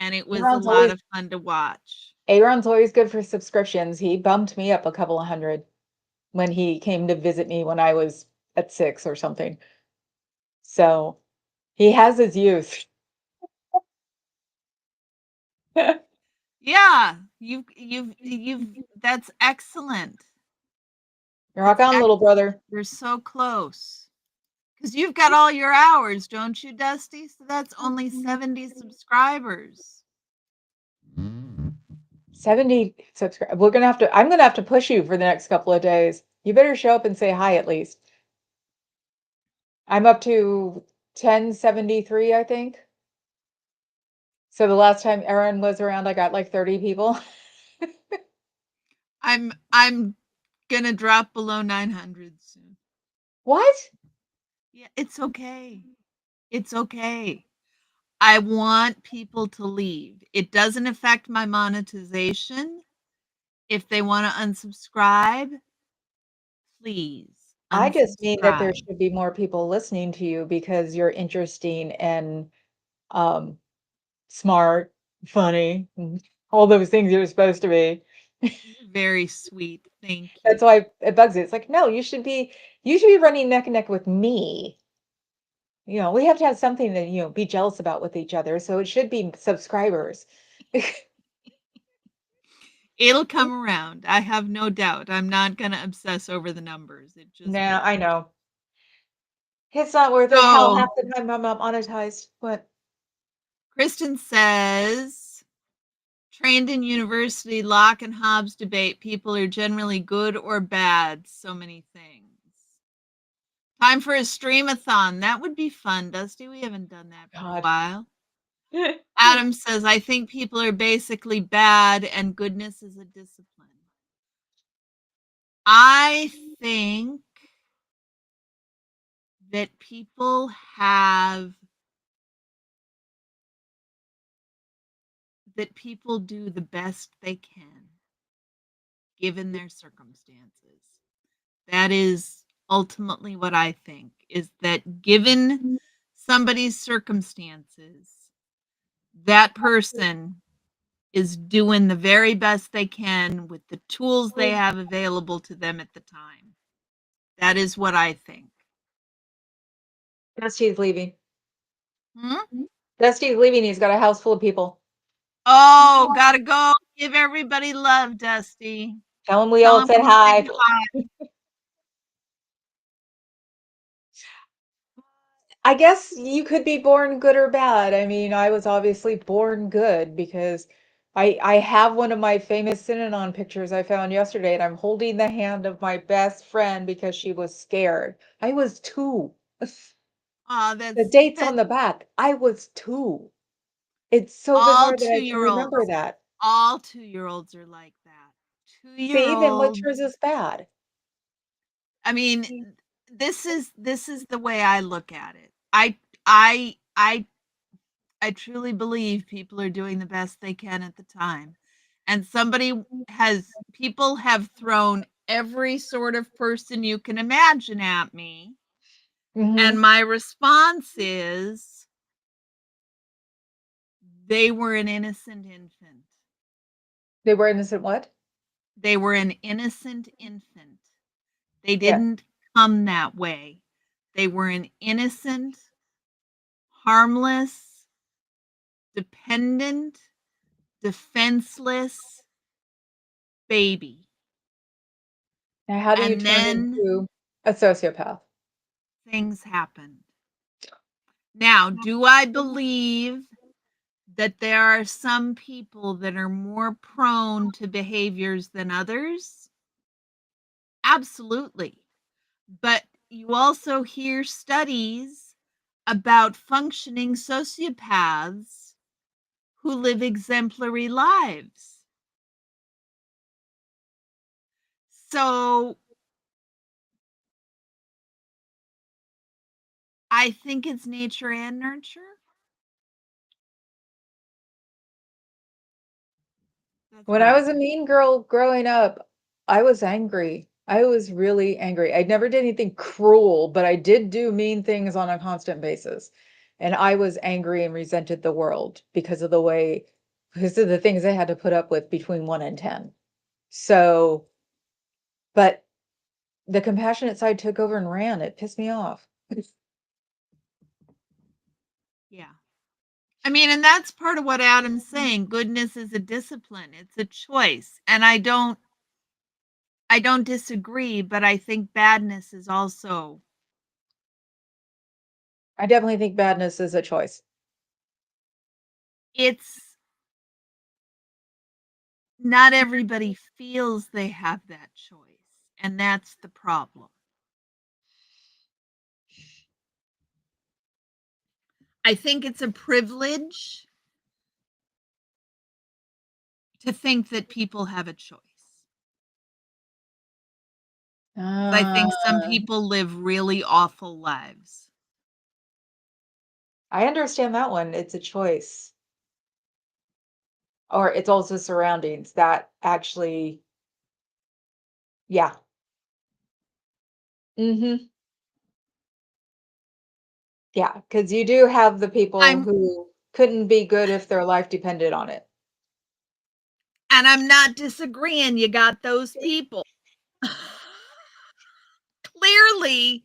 and it was a Aaron's lot always of fun to watch. Aaron's always good for subscriptions. He bumped me up a couple of hundred when he came to visit me when I was at 6 or something. So he has his use. Yeah, you've that's excellent. Rock That's on, little excellent. brother. You're so close. Because you've got all your hours, don't you, Dusty? So that's only 70 subscribers. 70 subscribe. I'm gonna have to push you for the next couple of days. You better show up and say hi at least. I'm up to 1073, I think. So the last time Aaron was around, I got like 30 people. I'm gonna drop below 900 soon. What? Yeah, it's okay. It's okay. I want people to leave. It doesn't affect my monetization. If they want to unsubscribe, please I just mean that there unsubscribe. should be more people listening to you because you're interesting and um smart, funny, all those things you're supposed to be. You're very sweet. Thank That's you. why it bugs you. It's like, no, you should be running neck and neck with me. We have to have something to, be jealous about with each other. So it should be subscribers. It'll come around. I have no doubt. I'm not going to obsess over the numbers. It just Nah, will. I know. It's not worth it. Hell, So, half the time I'm not monetized. What? Kristen says, trained in university, Locke and Hobbes debate people are generally good or bad. So many things. Time for a streamathon. That would be fun, Dusty. We haven't done that for a God. while. Adam says, I think people are basically bad and goodness is a discipline. I think that people do the best they can given their circumstances. That is ultimately what I think is that given somebody's circumstances, that person is doing the very best they can with the tools they have available to them at the time. That is what I think. Dusty's leaving. Hmm? Dusty's leaving. He's got a house full of people. Oh, gotta go. Give everybody love, Dusty. Tell him we Tell all them said we said hi. hi. I guess you could be born good or bad. I mean, I was obviously born good because I have one of my famous Synanon pictures I found yesterday, and I'm holding the hand of my best friend because she was scared. I was 2. Oh, The that's date's on that. the back. I was 2. It's so All bizarre that I can 2-year-olds, remember that. all 2-year-olds are like that. See, then which 2-year-old. yours is bad? I mean, this is the way I look at it. I truly believe people are doing the best they can at the time. And people have thrown every sort of person you can imagine at me. Hmm. And my response is they were an innocent infant. They were innocent what? They were an innocent infant. They Yeah. didn't come that way. They were an innocent, harmless, dependent, defenseless baby. Now, how do you And turn then into a sociopath? things happened. Now, do I believe that there are some people that are more prone to behaviors than others? Absolutely. But you also hear studies about functioning sociopaths who live exemplary lives. So I think it's nature and nurture. That's When what I I was a think. mean girl growing up, I was angry. I was really angry. I never did anything cruel, but I did do mean things on a constant basis. And I was angry and resented the world because of the things I had to put up with between 1 and 10. So, but the compassionate side took over and ran. It pissed me off. Yeah. I mean, and that's part of what Adam's saying. Goodness is a discipline. It's a choice. And I don't disagree, but I think badness is also I definitely think badness is a choice. it's not everybody feels they have that choice, and that's the problem. I think it's a privilege to think that people have a choice. 'Cause I think some Uh, people live really awful lives. I understand that one. It's a choice. Or it's also surroundings that actually, yeah. Mhm. Yeah, because you do have the people I'm who couldn't be good if their life depended on it. and I'm not disagreeing, you got those people. Clearly,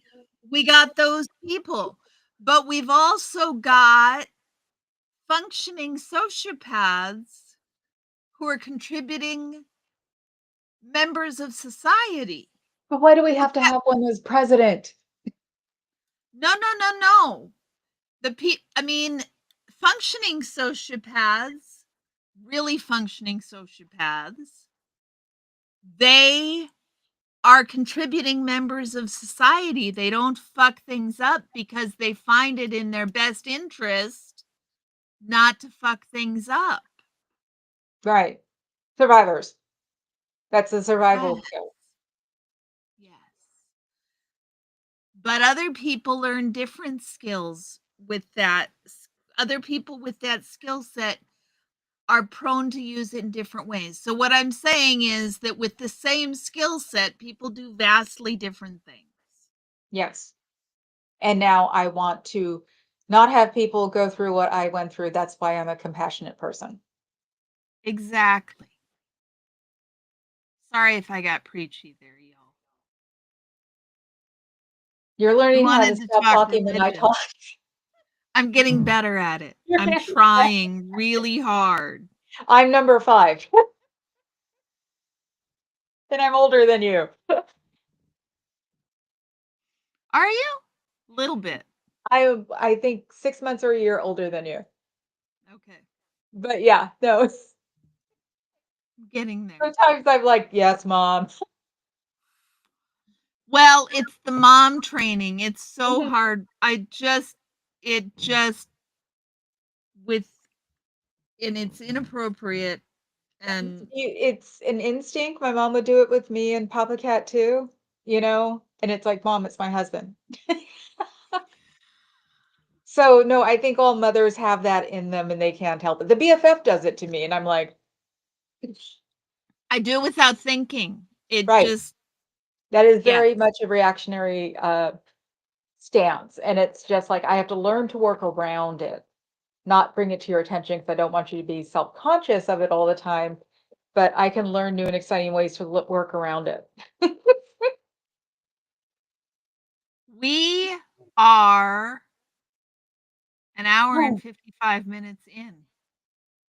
we got those people, but we've also got functioning sociopaths who are contributing members of society. But why do we Look have to at have one as president? no, no, no, no. I mean, functioning sociopaths, really functioning sociopaths, they are contributing members of society. They don't fuck things up because they find it in their best interest not to fuck things up. Right. Survivors. That's a survival Yes. skill. Yes. But other people learn different skills with that. Other people with that skill set are prone to use it in different ways. So what I'm saying is that with the same skill set, people do vastly different things. Yes. And now I want to not have people go through what I went through. That's why I'm a compassionate person. Exactly. Sorry if I got preachy there, y'all. You're You learning how to wanted to stop talk talking when I religion. talk. I'm getting better at it. You're I'm getting- trying really hard. I'm number 5, and I'm older than you. Are you? Little bit. I think 6 months or a year older than you. Okay. But yeah, no. I'm getting there. Sometimes I'm like, "Yes, mom." Well, it's the mom training. It's so Mhm. hard. It just with, and it's inappropriate. And It's an instinct. My mom would do it with me and Papa Cat too, and it's like, "Mom, it's my husband." So, no, I think all mothers have that in them and they can't help it. The BFF does it to me, and I'm like, I do it without thinking. It "Right." just, That is yeah, very much a reactionary, stance, and it's just like, I have to learn to work around it, not bring it to your attention because I don't want you to be self-conscious of it all the time, but I can learn new and exciting ways to work around it. We are an hour and Oh, 55 minutes in.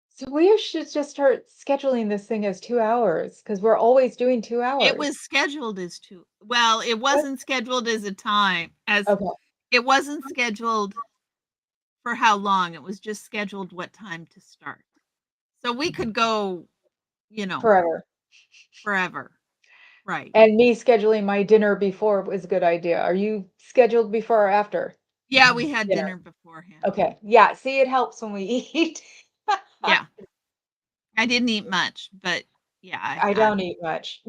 so we should just start scheduling this thing as 2 hours because we're always doing 2 It hours. was scheduled as well, it What? wasn't scheduled as a time, as Okay, it wasn't scheduled for how long, it was just scheduled what time to start. So we could go, forever. forever. Right. And me scheduling my dinner before was a good idea. Are you scheduled before or after Yeah, we had dinner? dinner beforehand. Okay. Yeah, see, it helps when we eat. Yeah. I didn't eat much, but yeah, I don't eat much.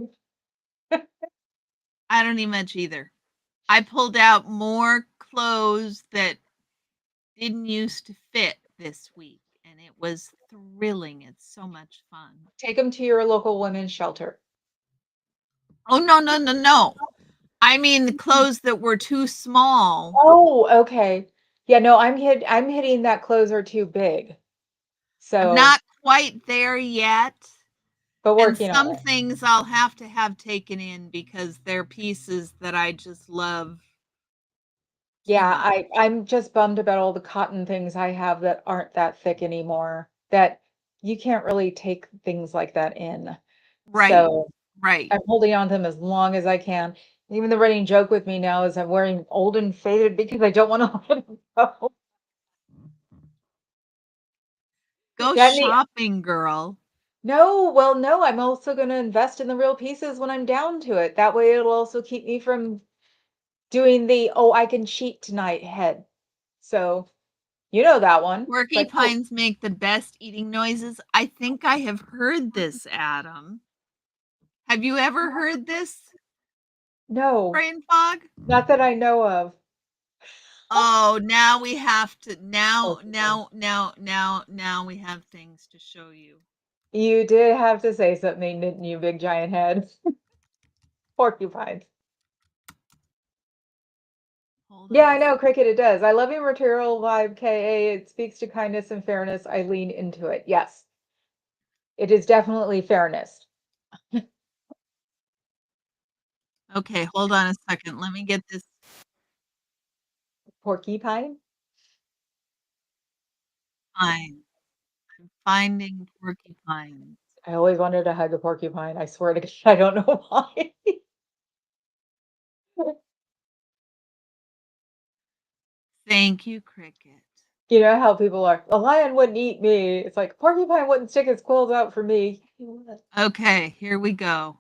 I don't eat much either. I pulled out more clothes that didn't used to fit this week, and it was thrilling. It's so much fun. Take them to your local women's shelter. Oh, no, no, no, no. I mean the clothes that were too small. Oh, okay. Yeah, no, I'm hitting that clothes are too big. I'm So, not quite there yet. but And working on some it. things I'll have to have taken in because they're pieces that I just love too Yeah, much. I'm just bummed about all the cotton things I have that aren't that thick anymore, that you can't really take things like that in. Right. So, Right. I'm holding on to them as long as I can. Even the running joke with me now is I'm wearing old and faded because I don't wanna let them go. Go That me shopping, girl. No, well, no, I'm also gonna invest in the real pieces when I'm down to it. That way it'll also keep me from doing the, "Oh, I can cheat tonight" head. So, you know that one. It's like, "Oh, Porcupines make the best eating noises. I think I have heard this, Adam. Have you ever heard this, no, Brain Fog? not that I know of." Oh, now we have to now Porcupine. now now now now we have things to show you. You did have to say something, didn't you, big giant head? Porcupines. Hold Yeah, on I a know, second. Cricket, it does. I love your material vibe, KA. It speaks to kindness and fairness. I lean into it. Yes, it is definitely fairness. Okay, hold on a second. Let me get this Porcupine? fine. I'm finding porcupines. I always wanted to hug a porcupine. I swear to God, I don't know why. Thank you, Cricket. You know how people are, "A lion wouldn't eat me." It's like, "Porcupine wouldn't stick his quills out for me." Okay, here we go.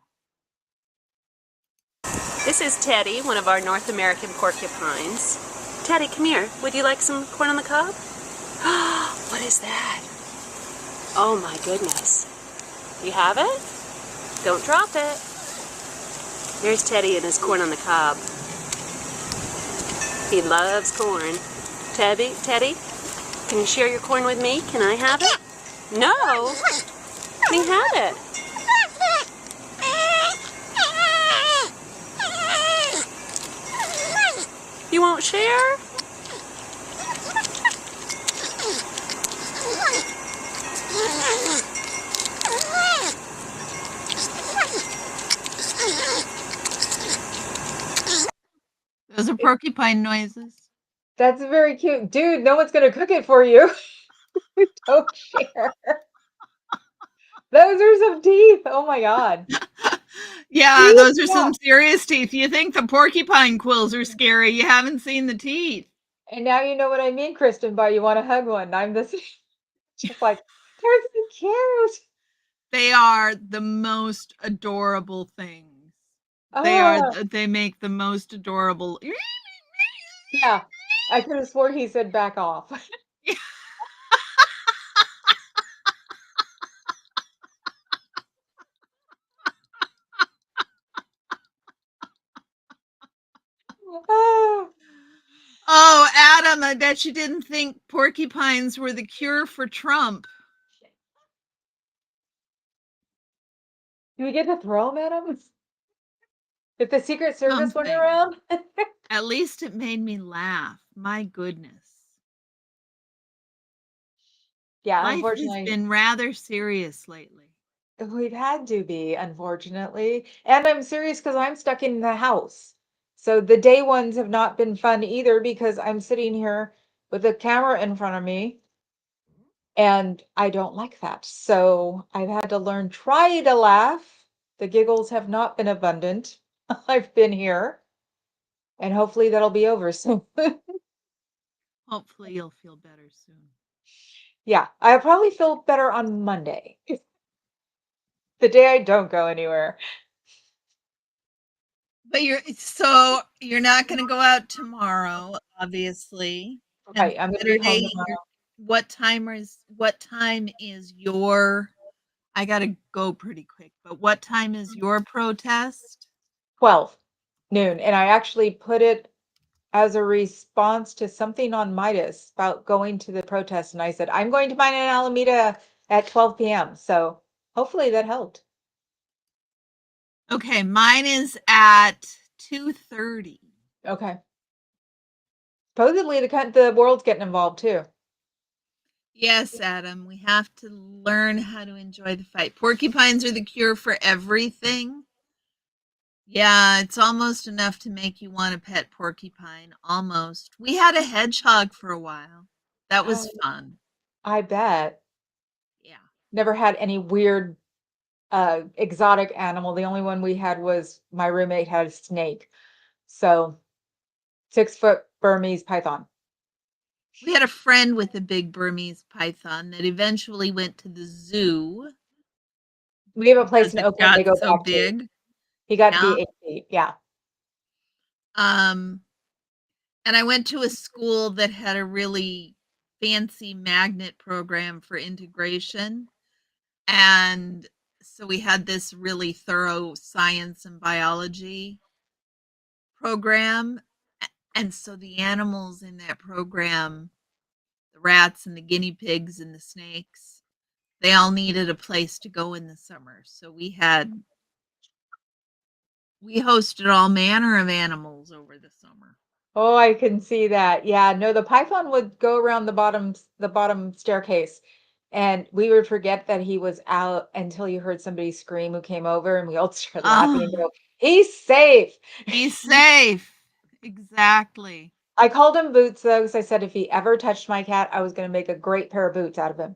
This is Teddy, one of our North American porcupines. Teddy, come here. Would you like some corn on the cob? What is that? Oh my goodness. You have it? Don't drop it. There's Teddy and his corn on the cob. He loves corn. Teddy, can you share your corn with me? Can I have it? No. Let me have it. You won't share? Those are porcupine noises. That's very cute. Dude, no one's gonna cook it for you. Don't share. Those are some teeth. Oh my god. Yeah, See? those are Yeah. some serious teeth. You think the porcupine quills are scary, you haven't seen the teeth. And now you know what I mean, Kristen, by you wanna hug one. I'm the same. Just like, "They're so cute." They are the most adorable things. Ah, They make the most adorable yeah. I could have swore he said back off. Ah. Oh, Adam, I bet you didn't think porcupines were the cure for Trump. Do we get to throw them at him? If the Secret Service went Something. around? At least it made me laugh. My goodness. Yeah, Life has unfortunately. been rather serious lately. We've had to be, unfortunately. And I'm serious because I'm stuck in the house. So the day ones have not been fun either because I'm sitting here with a camera in front of me and I don't like that. So I've had to learn, try to laugh. The giggles have not been abundant. I've been here and hopefully that'll be over soon. Hopefully you'll feel better soon. Yeah, I'll probably feel better on Monday, the day I don't go anywhere. But you're not going to go out tomorrow, obviously. And Right, I'm gonna be home Saturday, tomorrow. what time is your? I got to go pretty quick. But what time is your protest? 12 noon. And I actually put it as a response to something on Midas about going to the protest. And I said, I'm going to mine in Alameda at 12 p.m. So hopefully that helped. Okay, mine is at 2:30. Okay. Supposedly the world's getting involved too. Yes, Adam, we have to learn how to enjoy the fight. Porcupines are the cure for everything. Yeah, it's almost enough to make you want a pet porcupine. Almost. We had a hedgehog for a while. That was fun. I bet. Yeah. Never had any weird exotic animal. The only one we had was my roommate had a snake. So 6-foot Burmese python. We had a friend with a big Burmese python that eventually went to the zoo We have a place because in it Oakland they got go so back to. big. He got to Yeah. be 8 feet. Yeah. Um, and I went to a school that had a really fancy magnet program for integration. And so we had this really thorough science and biology program. And so the animals in that program, the rats and the guinea pigs and the snakes, they all needed a place to go in the summer. So we hosted all manner of animals over the summer. Oh, I can see that. Yeah, no, the python would go around the bottom staircase, and we would forget that he was out until you heard somebody scream who came over, and we all started laughing and Oh, go, "He's safe." he's safe. Exactly. I called him Boots though, because I said if he ever touched my cat, I was going to make a great pair of boots out of him.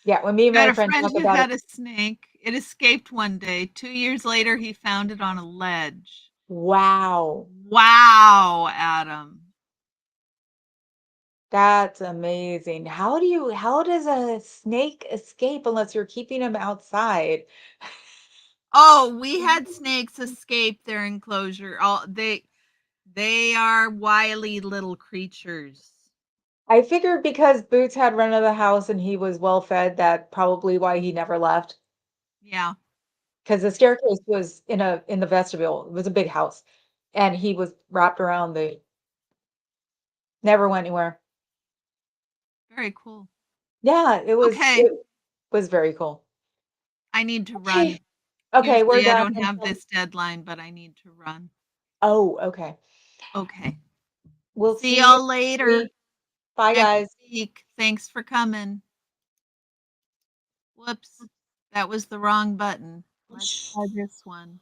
Yeah, when me and I had my a friend friend talk who about it, had a snake. It escaped one day. 2 years later, he found it on a ledge. wow, Wow, Adam. that's amazing. How does a snake escape unless you're keeping him outside? Oh, we had snakes escape their enclosure. They are wily little creatures. I figured because Boots had run of the house and he was well fed, that probably why he never left. Yeah, Because the staircase was in the vestibule. It was a big house, and he was wrapped around the. Never went anywhere. very cool. Yeah, Okay, it was very cool. I need to run. Okay, okay, we're Usually I done don't have until. this deadline, but I need to run. Oh, okay. Okay. We'll See see you y'all next later week. Bye, next guys. week. Thanks for coming. Whoops. That was the wrong button. Let's try this one.